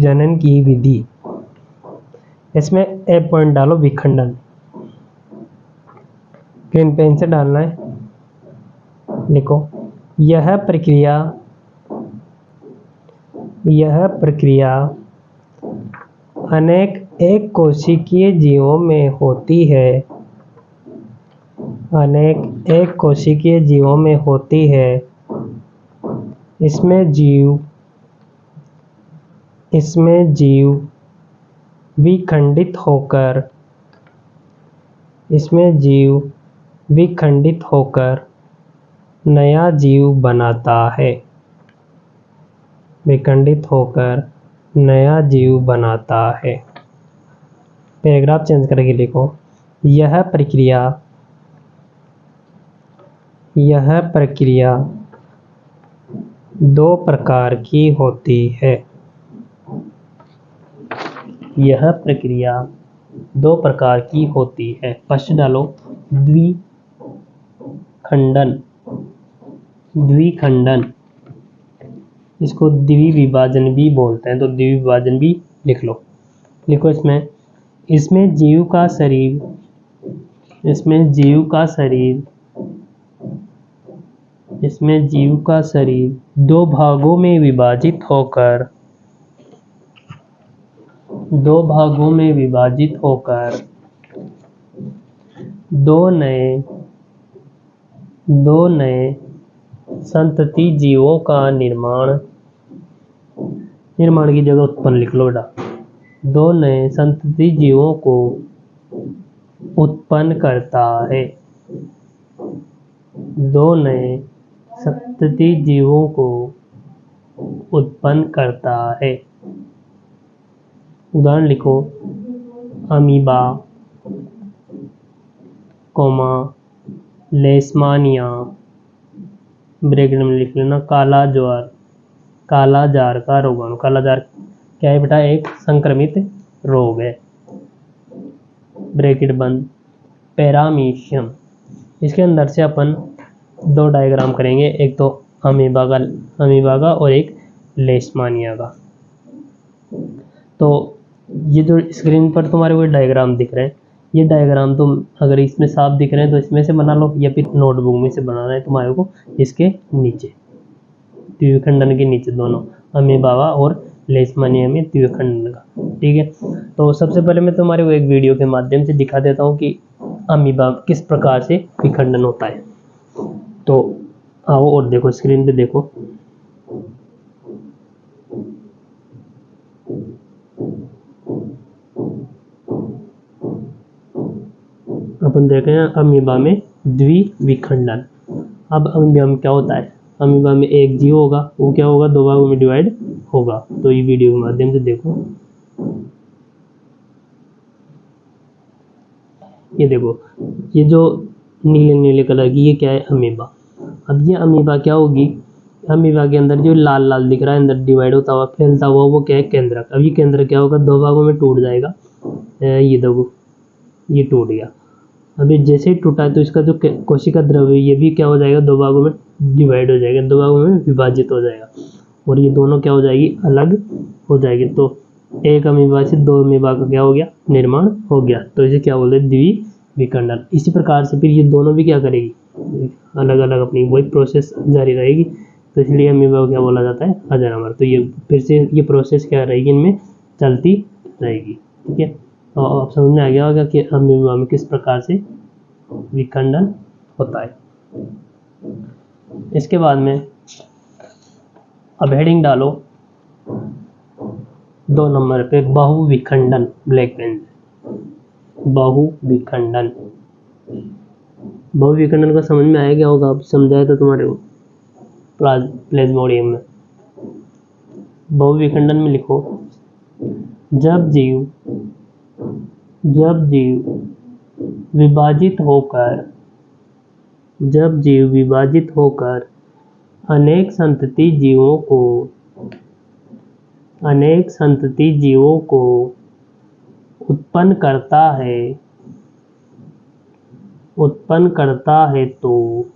जनन की विधि। इसमें ए पॉइंट डालो विखंडन, ग्रीन पेन से डालना है। लिखो यह प्रक्रिया अनेक एक कोशिकीय जीवों में होती है। अनेक एक कोशिकीय जीवों में होती है। इसमें जीव विखंडित होकर नया जीव बनाता है। विखंडित होकर नया जीव बनाता है। पैराग्राफ चेंज करके लिखो यह प्रक्रिया दो प्रकार की होती है। यह प्रक्रिया दो प्रकार की होती है। फर्स्ट डालो द्विखंडन, इसको द्विविभाजन भी बोलते हैं, तो द्विविभाजन भी लिख लो। लिखो इसमें जीव का शरीर दो भागों में विभाजित होकर दो नए संतति जीवों का निर्माण की जगह उत्पन्न लिख लो बेटा। दो नए संतति जीवों को उत्पन्न करता है। दो नए संतति जीवों को उत्पन्न करता है। उदाहरण लिखो अमीबा, लेशमानिया, ब्रैकेट में लिख लेना काला जार का रोगाणु। काला जार क्या है बेटा? एक संक्रमित रोग है। ब्रैकेट बंद। पैरामीशियम, इसके अंदर से अपन दो डायग्राम करेंगे, एक तो अमीबा का और एक लेशमानिया का। तो ये जो स्क्रीन पर तुम्हारे वो डायग्राम दिख रहे हैं, ये डायग्राम तुम अगर इसमें साफ दिख रहे हैं तो इसमें से बना लो, या फिर नोटबुक में से बनाना है तुम्हारे को इसके नीचे, द्विखंडन के नीचे दोनों, अमीबा और लेशमानिया में द्विखंडन का। ठीक है, तो सबसे पहले मैं तुम्हारे को एक वीडियो के माध्यम से दिखा देता हूँ कि अमीबा किस प्रकार से विखंडन होता है। तो आओ और देखो, स्क्रीन पे देखो। अपन देख रहे हैं अमीबा में द्विविखंडन। अब अमीबा में क्या होता है? अमीबा में एक जीव होगा, वो क्या होगा? दो भागों में डिवाइड होगा। तो ये वीडियो के माध्यम से देखो। ये देखो, ये जो नीले नीले कलर की ये क्या है? अमीबा। अब ये अमीबा क्या होगी? अमीबा के अंदर जो लाल लाल दिख रहा है, अंदर डिवाइड होता हुआ फैलता हुआ, वो क्या है? केंद्रक। अब ये केंद्रक क्या होगा? दो भागों में टूट जाएगा। ये देखो, ये टूट गया। अभी जैसे ही टूटा है तो इसका जो कोशिका द्रव्य ये भी क्या हो जाएगा? दो भागों में डिवाइड हो जाएगा, दो भागों में विभाजित हो जाएगा, और ये दोनों क्या हो जाएगी? अलग हो जाएगी। तो एक अमीबा से दो अमीबा का क्या हो गया? निर्माण हो गया। तो इसे क्या बोलते हैं? द्विविखंडन। इसी प्रकार से फिर ये दोनों भी क्या करेगी? अलग अलग अपनी वही प्रोसेस जारी रहेगी। तो इसलिए अमीबा को क्या बोला जाता है? अजरामर। तो ये फिर से ये प्रोसेस क्या रहेगी? इनमें चलती रहेगी। ठीक है, तो आप समझ में आ गया होगा कि अमीबा में किस प्रकार से विखंडन होता है। इसके बाद में अब हेडिंग डालो 2 नंबर पे बहुविखंडन, ब्लैक पेन। बहुविखंडन का समझ में आया क्या होगा? आप समझाया था तुम्हारे को प्लेज्मोडियम में। बहुविखंडन में लिखो जब जीव विभाजित होकर अनेक संतति जीवों को उत्पन्न करता है। उत्पन्न करता है तो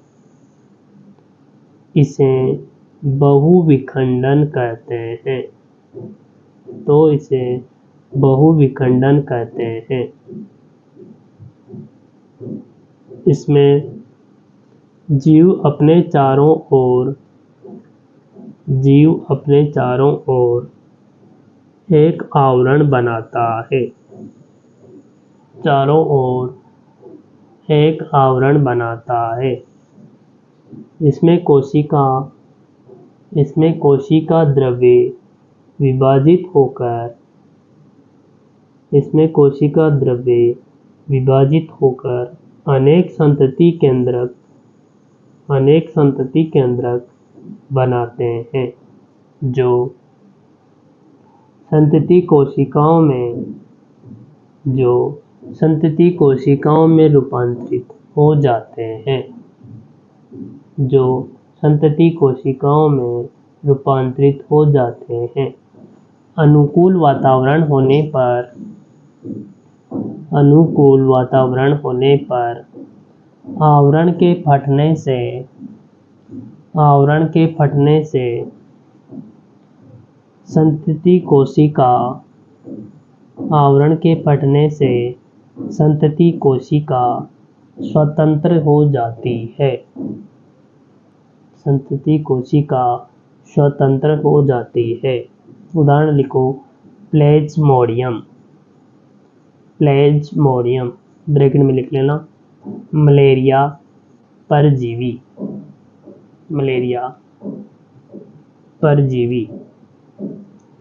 इसे बहुविखंडन कहते हैं। तो इसे बहुविखंडन कहते हैं। इसमें जीव अपने चारों ओर एक आवरण बनाता है। चारों ओर एक आवरण बनाता है। इसमें कोशिका द्रव्य विभाजित होकर अनेक संतति केंद्रक बनाते हैं, जो संतति कोशिकाओं में रूपांतरित हो जाते हैं। अनुकूल वातावरण होने पर आवरण के फटने से संतति कोशिका स्वतंत्र हो जाती है। उदाहरण लिखो, प्लेज्मोडियम, ब्रैकेट में लिख लेना। मलेरिया परजीवी,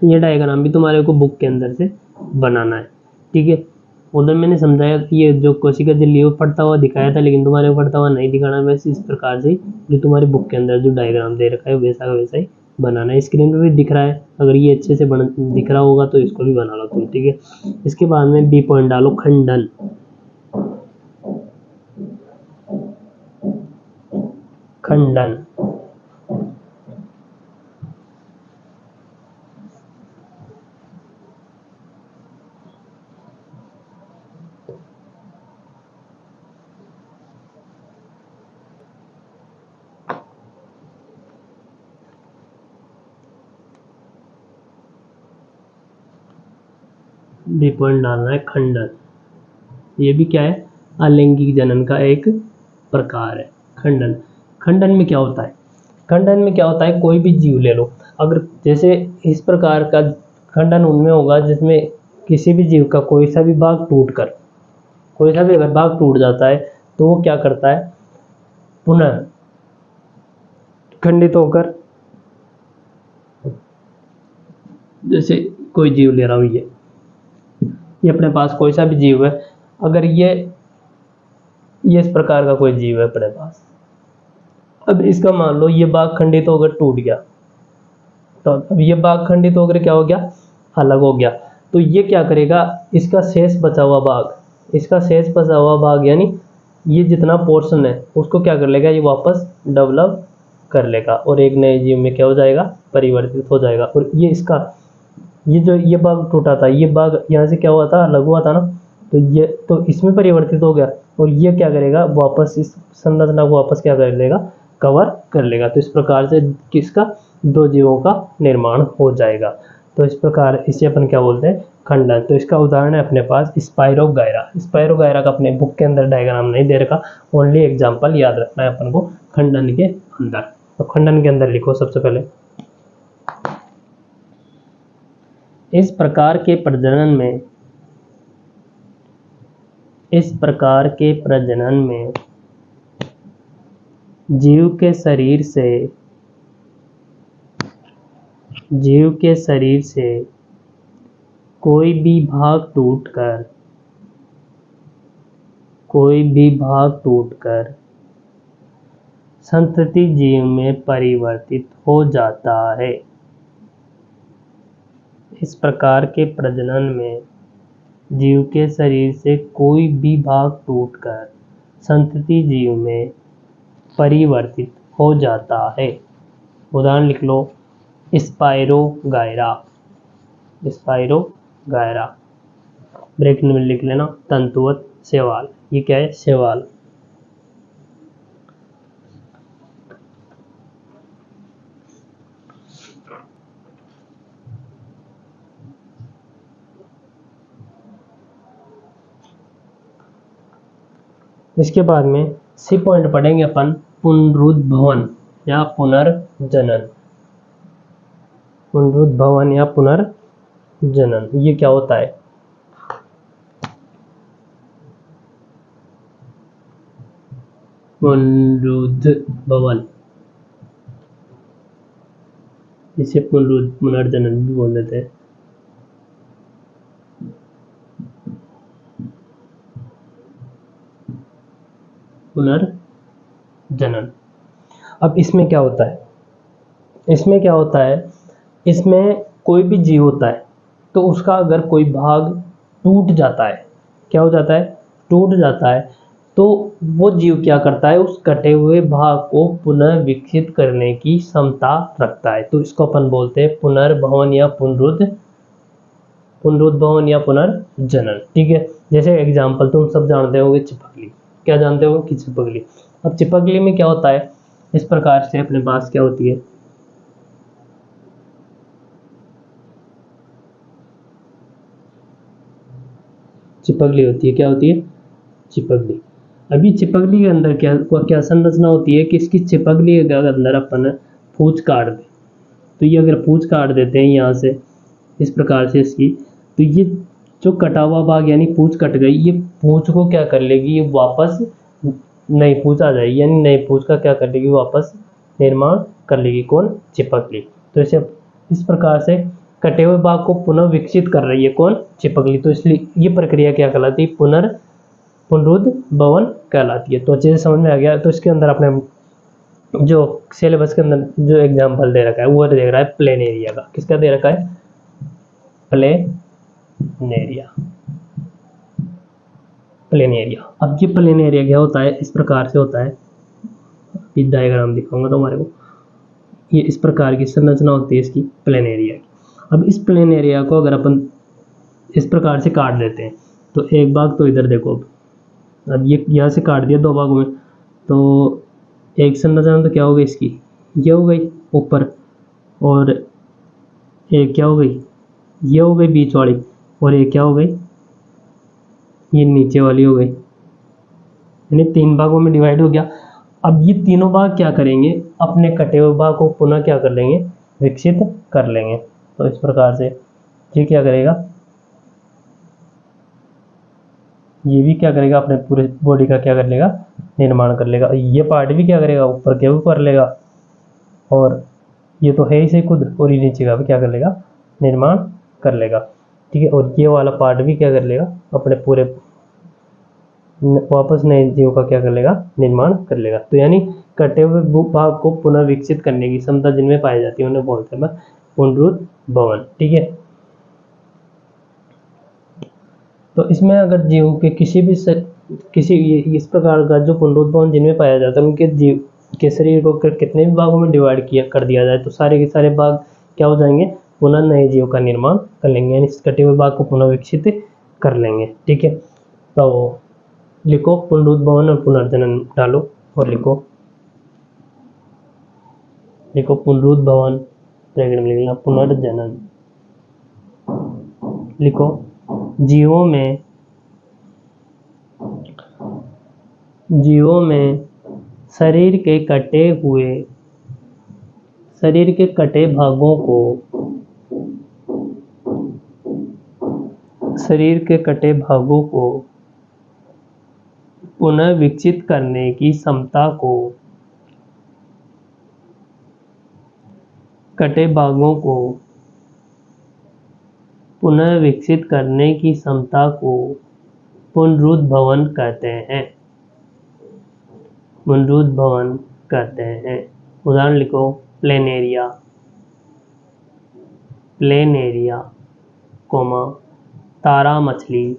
ये डायग्राम भी तुम्हारे को बुक के अंदर से बनाना है, ठीक है। उधर मैंने समझाया कि ये जो कोशिका झिल्ली वो पढ़ता हुआ दिखाया था, लेकिन तुम्हारे को पढ़ता हुआ नहीं दिखाना। वैसे इस प्रकार से जो तुम्हारे बुक के अंदर जो डायग्राम दे रखा है वैसा का वैसा ही बनाना है। स्क्रीन पे भी दिख रहा है, अगर ये अच्छे से दिख रहा होगा तो इसको भी बना लो तुम, ठीक है। इसके बाद में बी पॉइंट डालो, खंडन। बी पॉइंट डालना है, खंडन। ये भी क्या है, अलैंगिक जनन का एक प्रकार है। खंडन में क्या होता है, कोई भी जीव ले लो, अगर जैसे इस प्रकार का खंडन उनमें होगा जिसमें किसी भी जीव का कोई सा भी भाग अगर भाग टूट जाता है तो वो क्या करता है, पुनः खंडित होकर, जैसे कोई जीव ले रहा हूं, ये अपने पास कोई सा भी जीव है, अगर ये इस प्रकार का कोई जीव है अपने पास, अब इसका मान लो ये भाग खंडित होकर टूट गया, तो अब ये भाग खंडित होकर क्या हो गया, अलग हो गया। तो ये क्या करेगा, इसका शेष बचा हुआ भाग यानी ये जितना पोर्शन है उसको क्या कर लेगा, ये वापस डेवलप कर लेगा और एक नए जीव में क्या हो जाएगा, परिवर्तित हो जाएगा। और ये भाग टूटा था, ये भाग यहाँ से क्या हुआ था, अलग हुआ था ना, तो इसमें परिवर्तित हो गया और ये क्या करेगा, वापस इस संरचना को वापस क्या कर लेगा, कवर कर लेगा। तो इस प्रकार से किसका, दो जीवों का निर्माण हो जाएगा। तो इस प्रकार इसे अपन क्या बोलते हैं, खंडन। तो इसका उदाहरण है अपने पास स्पाइरोगायरा का अपने बुक के अंदर डायग्राम नहीं दे रखा, ओनली एग्जाम्पल याद रखना है अपन को खंडन के अंदर। तो खंडन के अंदर लिखो सबसे पहले, इस प्रकार के प्रजनन में जीव के शरीर से कोई भी भाग टूटकर संतति जीव में परिवर्तित हो जाता है। इस प्रकार के प्रजनन में जीव के शरीर से कोई भी भाग टूटकर संतति जीव में परिवर्तित हो जाता है। उदाहरण लिख लो, स्पाइरोगायरा, ब्रैकेट में लिख लेना, तंतुवत शैवाल। ये क्या है, शैवाल। इसके बाद में सी पॉइंट पढ़ेंगे अपन पुनरुद्भवन या पुनर्जनन। पुनरुद्भवन या पुनर्जनन ये क्या होता है? पुनरुद्भवन, इसे पुनर्जनन भी बोल देते हैं। पुनर्जनन। अब इसमें क्या होता है? इसमें कोई भी जीव होता है तो उसका अगर कोई भाग टूट जाता है, क्या हो जाता है? टूट जाता है, तो वो जीव क्या करता है? उस कटे हुए भाग को पुनः विकसित करने की क्षमता रखता है। तो इसको अपन बोलते हैं पुनर्भवन या पुनरुद्भवन या पुनर्जनन। ठीक है, जैसे एग्जाम्पल तुम सब जानते होंगे चिपकली। क्या जानते हो कि चिपकली? अब चिपकली में क्या होता है? इस प्रकार से अपने पास क्या होती है? चिपकली होती है। क्या होती है? चिपकली। अभी चिपकली के अंदर क्या संरचना होती है कि इसकी चिपकली के अंदर अपन पूंछ काट दें, तो ये अगर पूंछ काट देते हैं यहाँ से इस प्रकार से इसकी, तो ये जो कटा हुआ भाग यानी पूंछ कट गई, ये पूंछ को क्या कर लेगी? ये वापस नई पूंछ आ जाएगी, यानी नई पूंछ का क्या कर लेगी? वापस निर्माण कर लेगी। कौन? चिपकली। तो इसे इस प्रकार से कटे हुए भाग को पुनः विकसित कर रही है। कौन? चिपकली। तो इसलिए ये प्रक्रिया क्या कहलाती है? पुनरुद्भवन कहलाती है। तो अच्छे से समझ में आ गया। तो इसके अंदर अपने जो सिलेबस के अंदर जो एग्जाम्पल दे रखा है वो दे रहा है प्लेन एरिया का। किसका दे रखा है? Plain area. अब ये प्लेन एरिया क्या होता है? इस प्रकार से होता है, डायग्राम दिखाऊंगा तुम्हारे को। ये इस प्रकार की संरचना होती है इसकी प्लेन एरिया की। अब इस प्लेन एरिया को अगर अपन इस प्रकार से काट देते हैं, तो एक भाग तो इधर देखो, अब ये यहाँ से काट दिया दो भागों में, तो एक संरचना तो क्या हो गई इसकी? ये हो गई ऊपर, और एक क्या हो गई? ये हो गई बीच वाली, और एक क्या हो गई? ये नीचे वाली हो गई। यानी तीन भागों में डिवाइड हो गया। अब ये तीनों भाग क्या करेंगे? अपने कटे हुए भाग को पुनः क्या कर लेंगे? विकसित कर लेंगे। तो इस प्रकार से ये क्या करेगा? ये भी क्या करेगा? अपने पूरे बॉडी का क्या कर लेगा? निर्माण कर लेगा। ये पार्ट भी क्या करेगा? ऊपर के ऊपर लेगा, और ये तो है ही से खुद, और ये नीचे का भी क्या कर लेगा? निर्माण कर लेगा। ठीक है, और ये वाला पार्ट भी क्या कर लेगा? अपने पूरे वापस नए जीव का क्या कर लेगा? निर्माण कर लेगा। तो यानी कटे हुए भाग को पुनः विकसित करने की क्षमता जिनमें पाई जाती है उन्हें बोलते हैं पुनरुद्भवन। ठीक है, तो इसमें अगर जीव के किसी इस प्रकार का जो पुनरुद्भवन जिनमें पाया जाता है उनके जीव के शरीर को कितने भी भागों में डिवाइड कर दिया जाए तो सारे के सारे भाग क्या हो जाएंगे? पुनः नए जीव का निर्माण कर लेंगे, यानी इस कटे हुए भाग को पुनः विकसित कर लेंगे। ठीक है, तो लिखो पुनरुद्भवन और पुनर्जनन डालो, और लिखो पुनरुद्भवन, ब्रैकेट में लिखना पुनर्जनन। लिखो जीवों में शरीर के कटे भागों को पुनः विकसित करने की क्षमता को कटे भागों को पुनः विकसित करने की क्षमता को पुनरुद्भवन कहते हैं। उदाहरण लिखो प्लेन एरिया, तारा मछली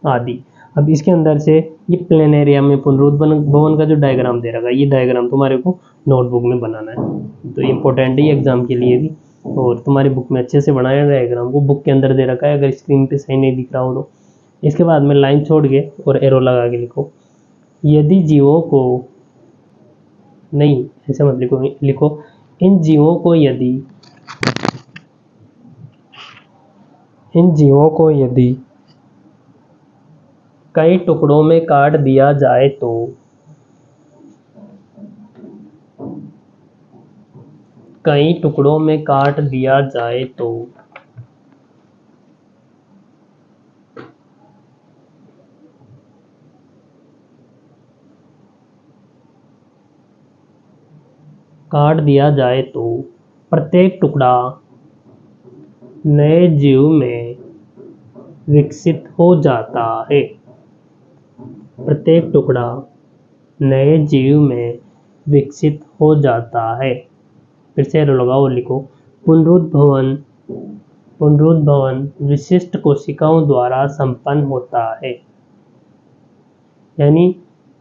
आदि। अब इसके अंदर से ये प्लेन एरिया में पुनरुद्भवन का जो डायग्राम दे रखा है, ये डायग्राम तुम्हारे को नोटबुक में बनाना है, तो इम्पोर्टेंट है एग्जाम के लिए भी, और तुम्हारी बुक में अच्छे से बनाया डायग्राम को बुक के अंदर दे रखा है, अगर स्क्रीन पे सही नहीं दिख रहा हो तो। इसके बाद में लाइन छोड़ के और एरो लगा के लिखो, यदि जीवों को नहीं, ऐसे मत लिखो, लिखो इन जीवों को यदि कई टुकड़ों में काट दिया जाए तो कई टुकड़ों में काट दिया जाए तो प्रत्येक टुकड़ा नए जीव में विकसित हो जाता है। प्रत्येक टुकड़ा नए जीव में विकसित हो जाता है। फिर से एरो लगाओ और लिखो पुनरुद्भवन विशिष्ट कोशिकाओं द्वारा संपन्न होता है। यानी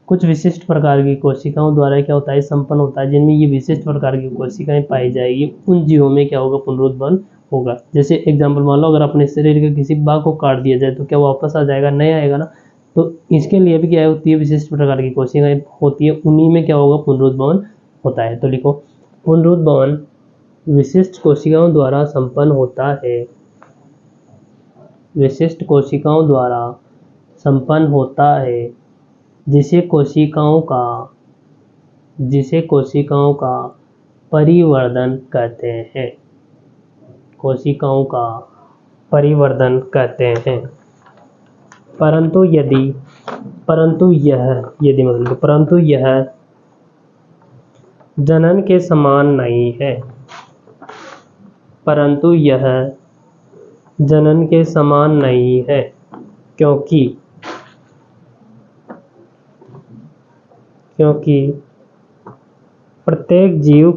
कुछ विशिष्ट प्रकार की कोशिकाओं द्वारा क्या होता है, संपन्न होता है, जिनमें ये विशिष्ट प्रकार की कोशिकाएं पाई जाएगी, उन जीवों में क्या होगा, पुनरुद्भवन होगा। जैसे एग्जाम्पल मान लो, अगर अपने शरीर के किसी भाग को काट दिया जाए तो क्या वापस आ जाएगा, नया आएगा ना। तो इसके लिए भी क्या होती है, विशिष्ट प्रकार की कोशिकाएं होती है, उन्हीं में क्या होगा, पुनरुद्भवन होता है। तो लिखो पुनरुद्भवन विशिष्ट कोशिकाओं द्वारा संपन्न होता है। विशिष्ट कोशिकाओं द्वारा संपन्न होता है, जिसे कोशिकाओं का परिवर्धन कहते हैं। कोशिकाओं का परिवर्धन कहते हैं। परंतु यह जनन के समान नहीं है। परंतु यह जनन के समान नहीं है, क्योंकि प्रत्येक जीव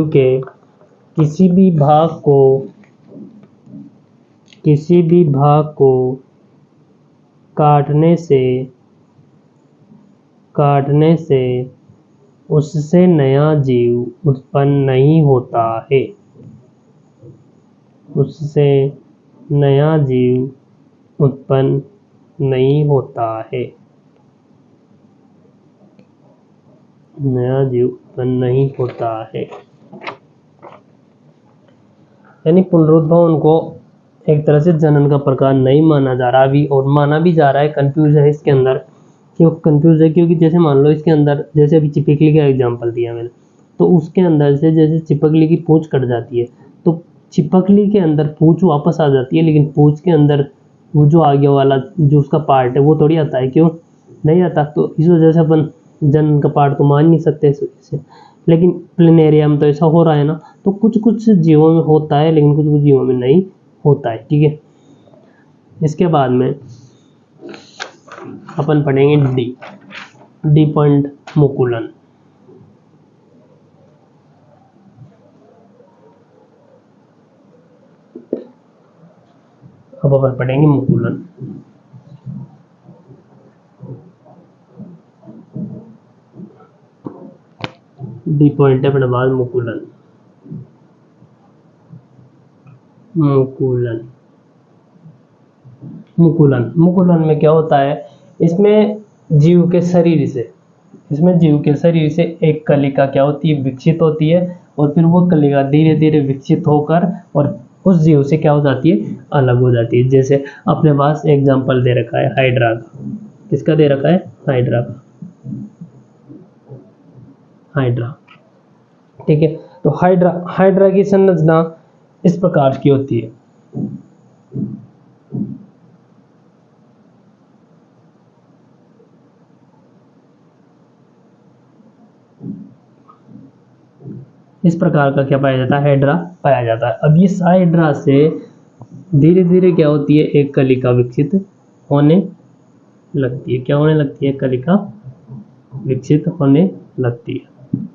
के किसी भी भाग को काटने से उससे नया जीव उत्पन्न नहीं होता है। उससे नया जीव उत्पन्न नहीं होता है। नया जीव उत्पन्न नहीं होता है। यानी पुनरुद्भवन को एक तरह से जनन का प्रकार नहीं माना जा रहा अभी, और माना भी जा रहा है। कंफ्यूज है इसके अंदर। क्यों कंफ्यूज है? क्योंकि जैसे मान लो इसके अंदर, जैसे अभी चिपकली का एग्जांपल दिया मैंने, तो उसके अंदर से जैसे चिपकली की पूंछ कट जाती है, तो चिपकली के अंदर पूंछ वापस आ जाती है, लेकिन पूंछ के अंदर वो जो आगे वाला जो उसका पार्ट है वो थोड़ी आता है। क्यों नहीं आता? तो इस वजह से अपन जनन का पार्ट तो मान नहीं सकते इस वजह से। लेकिन प्लेनेरिया में तो ऐसा हो रहा है ना। तो कुछ जीवों में होता है, लेकिन कुछ जीवों में नहीं होता है। ठीक है, इसके बाद में अपन पढ़ेंगे डी पॉइंट मुकुलन। अब अपन पढ़ेंगे मुकुलन। डी पॉइंट है अपने बाद मुकुलन। मुकुलन में क्या होता है, इसमें जीव के शरीर से एक कलिका क्या होती है, विकसित होती है, और फिर वो कलिका धीरे धीरे विकसित होकर और उस जीव से क्या हो जाती है, अलग हो जाती है। जैसे अपने पास एग्जांपल दे रखा है हाइड्रा का। किसका दे रखा है? हाइड्रा का। हाइड्रा, ठीक है। तो हाइड्रा की संरचना इस प्रकार की होती है। इस प्रकार का क्या पाया जाता है? हाइड्रा पाया जाता है। अब इस हाइड्रा से धीरे धीरे क्या होती है, एक कलिका विकसित होने लगती है। क्या होने लगती है? कलिका विकसित होने लगती है।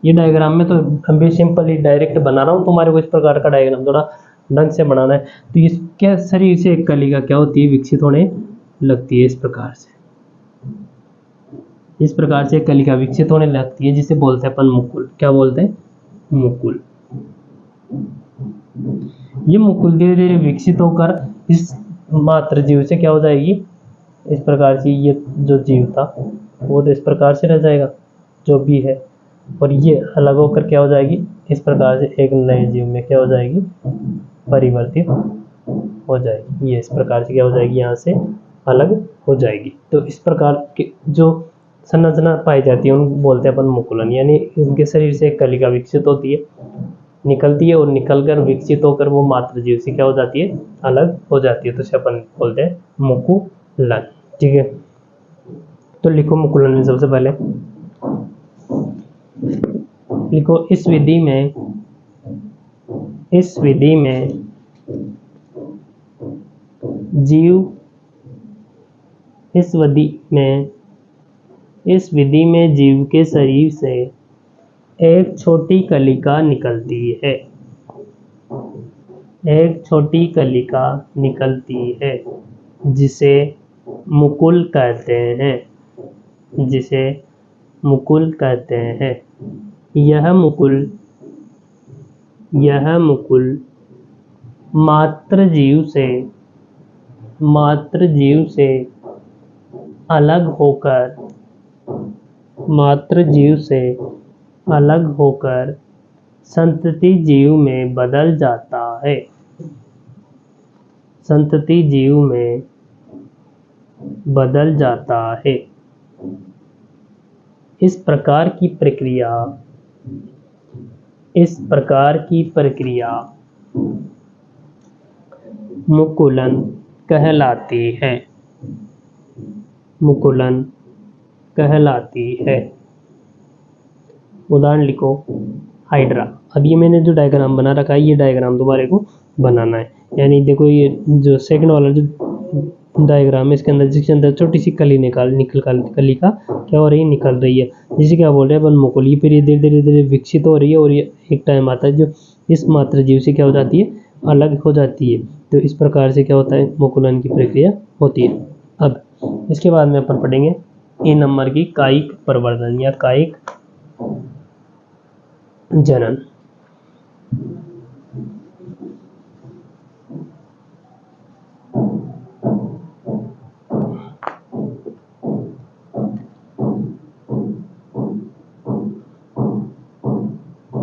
ये डायग्राम में तो अभी सिंपल ही डायरेक्ट बना रहा हूँ, तुम्हारे को इस प्रकार का डायग्राम थोड़ा ढंग से बनाना है। तो इसके शरीर से एक कलिका क्या होती है, विकसित होने लगती है। इस प्रकार से कलिका विकसित होने लगती है, जिसे बोलते हैं अपन मुकुल। क्या बोलते हैं? मुकुल। ये मुकुल धीरे धीरे विकसित होकर इस मात्र जीव से क्या हो जाएगी, इस प्रकार से ये जो जीव था वो तो इस प्रकार से रह जाएगा जो भी है, और ये अलग होकर क्या हो जाएगी, इस प्रकार से एक नए जीव में क्या हो जाएगी, परिवर्तित हो जाएगी। ये इस प्रकार से क्या हो जाएगी, यहाँ से अलग हो जाएगी। तो इस प्रकार के जो संरचना पाई जाती है उनको बोलते हैं अपन मुकुलन, यानी इनके शरीर से एक कलिका विकसित होती है, निकलती है, और निकलकर विकसित होकर वो मात्र जीव से क्या हो जाती है, अलग हो जाती है। तो इसे अपन बोलते हैं मुकुलन। ठीक है, तो लिखो मुकुलन में सबसे पहले लिखो, इस विधि में जीव इस विधि में जीव के शरीर से एक छोटी कलिका निकलती है, एक छोटी कलिका निकलती है जिसे मुकुल कहते हैं, जिसे मुकुल कहते हैं। यह मुकुल मात्र जीव से अलग होकर संतति जीव में बदल जाता है, संतति जीव में बदल जाता है। इस प्रकार की प्रक्रिया मुकुलन कहलाती है, मुकुलन कहलाती है। उदाहरण लिखो, हाइड्रा। अब ये मैंने जो डायग्राम बना रखा है, ये डायग्राम तुम्हारे को बनाना है। यानी देखो, ये जो सेकंड वाला जो डायग्राम है, इसके अंदर जिसके अंदर छोटी सी कली कलिका क्या हो रही है, निकल रही है, जिसे क्या बोल रहे हैं अपन, मुकुल। ये फिर ये धीरे धीरे विकसित हो रही है, और ये एक टाइम आता है जो इस मात्र जीव से क्या हो जाती है, अलग हो जाती है। तो इस प्रकार से क्या होता है, मुकुलन की प्रक्रिया होती है। अब इसके बाद में अपन पढ़ेंगे ए नंबर की कायिक प्रवर्धन या कायिक जनन।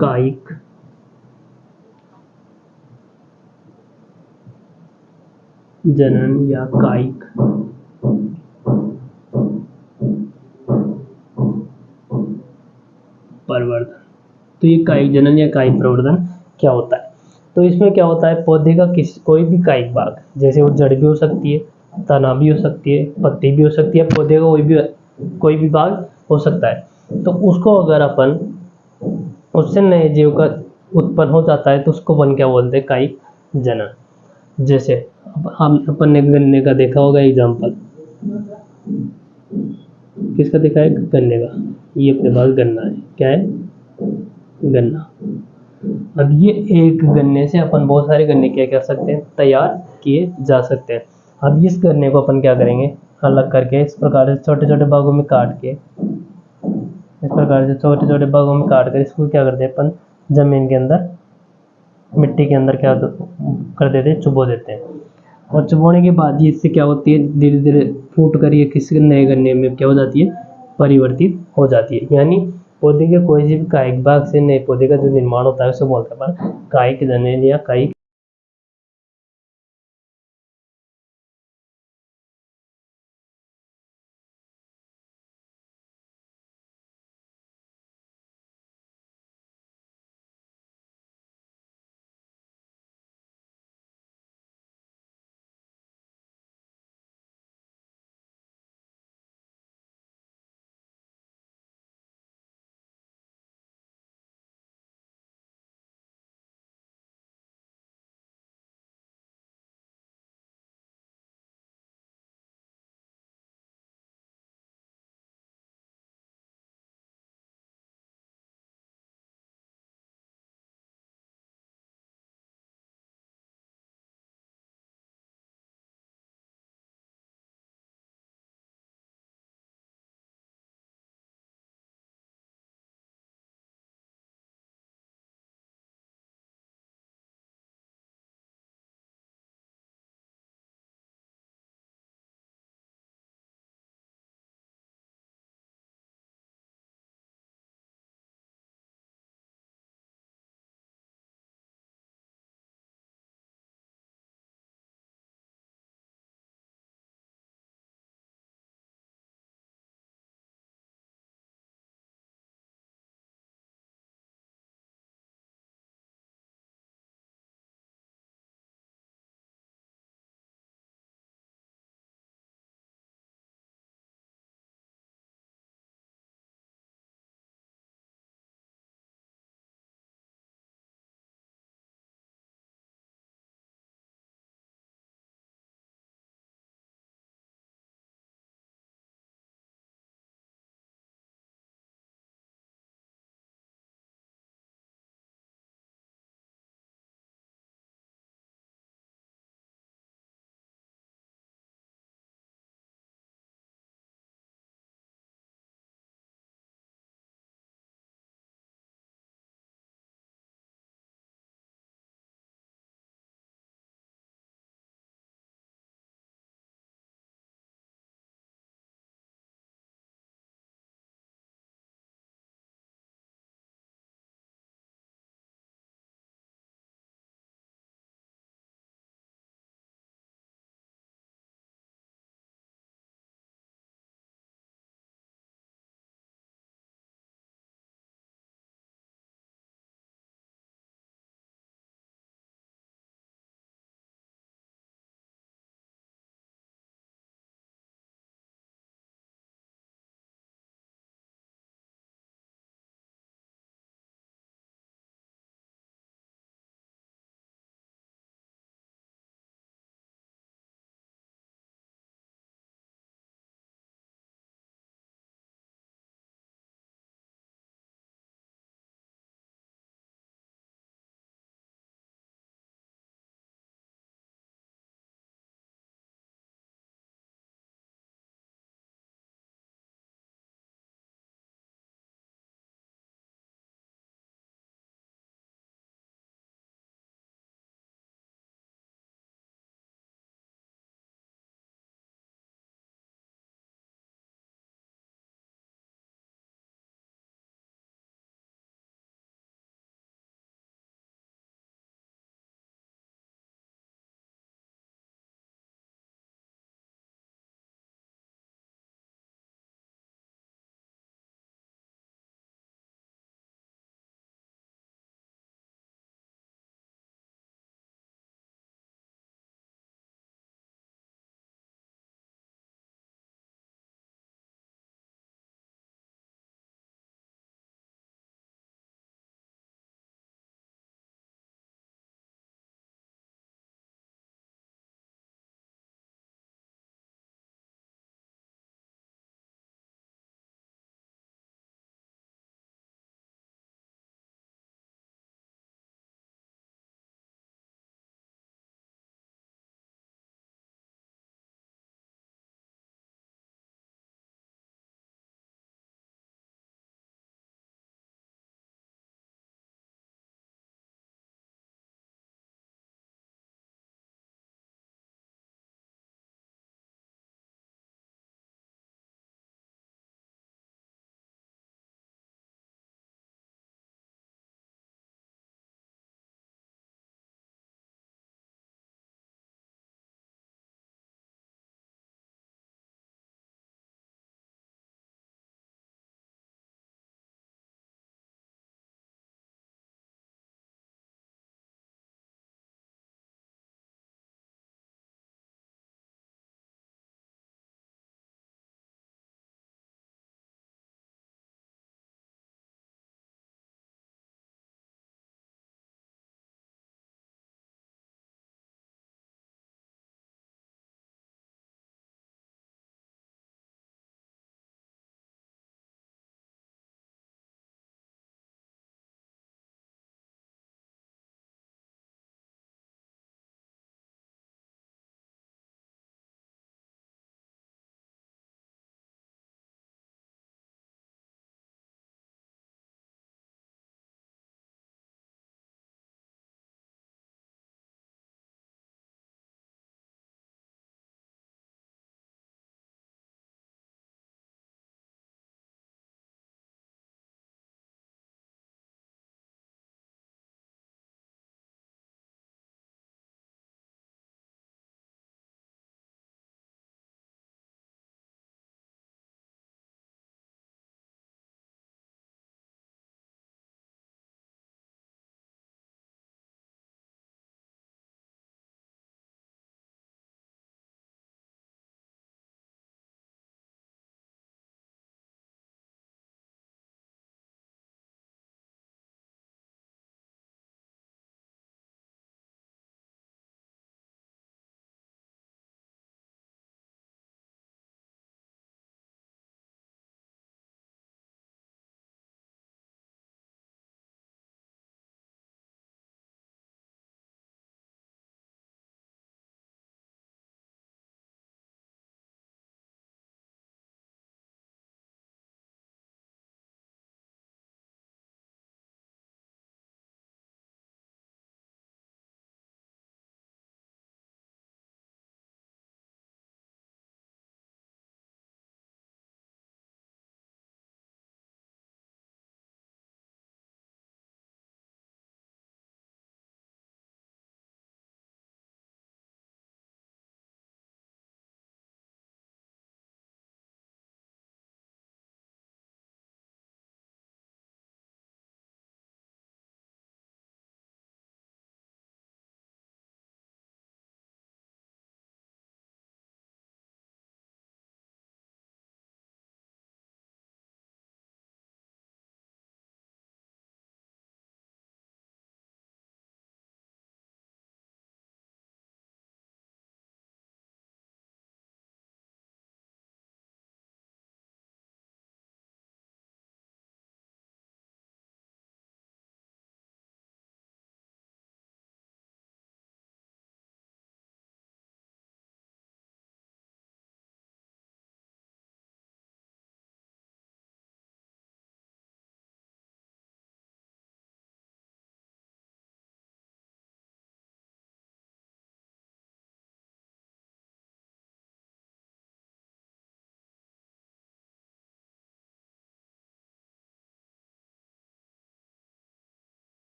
कायिक जनन या कायिक प्रवर्धन। तो ये कायिक जनन या कायिक प्रवर्धन क्या होता है? तो इसमें क्या होता है, पौधे का कोई भी कायिक भाग, जैसे वो जड़ भी हो सकती है, तना भी हो सकती है, पत्ती भी हो सकती है, पौधे का कोई भी भाग हो सकता है। तो उसको अगर अपन उससे नए जीव का उत्पन्न हो जाता है तो उसको अपन क्या बोलते हैं, कायिक जनन। जैसे अपन ने गन्ने का देखा होगा एग्जाम्पल, किसका देखा है, गन्ने का। ये अपने पास गन्ना है, क्या है, गन्ना। अब ये एक गन्ने से अपन बहुत सारे गन्ने क्या कर सकते हैं, तैयार किए जा सकते हैं। अब इस गन्ने को अपन क्या करेंगे, अलग करके इस प्रकार से छोटे छोटे भागों में काट के, इस प्रकार से छोटे छोटे भागों में काट कर इसको क्या करते हैं अपन, जमीन के अंदर, मिट्टी के अंदर क्या कर देते हैं, चुबो देते हैं। और चुबोने के बाद ये इससे क्या होती है, धीरे धीरे फूट कर ये किसी नए गन्ने में क्या हो जाती है, परिवर्तित हो जाती है। यानी पौधे के कोई भी कायिक भाग से नए पौधे का जो निर्माण होता है उसे बोलते हैं कायिक जनन या कायिक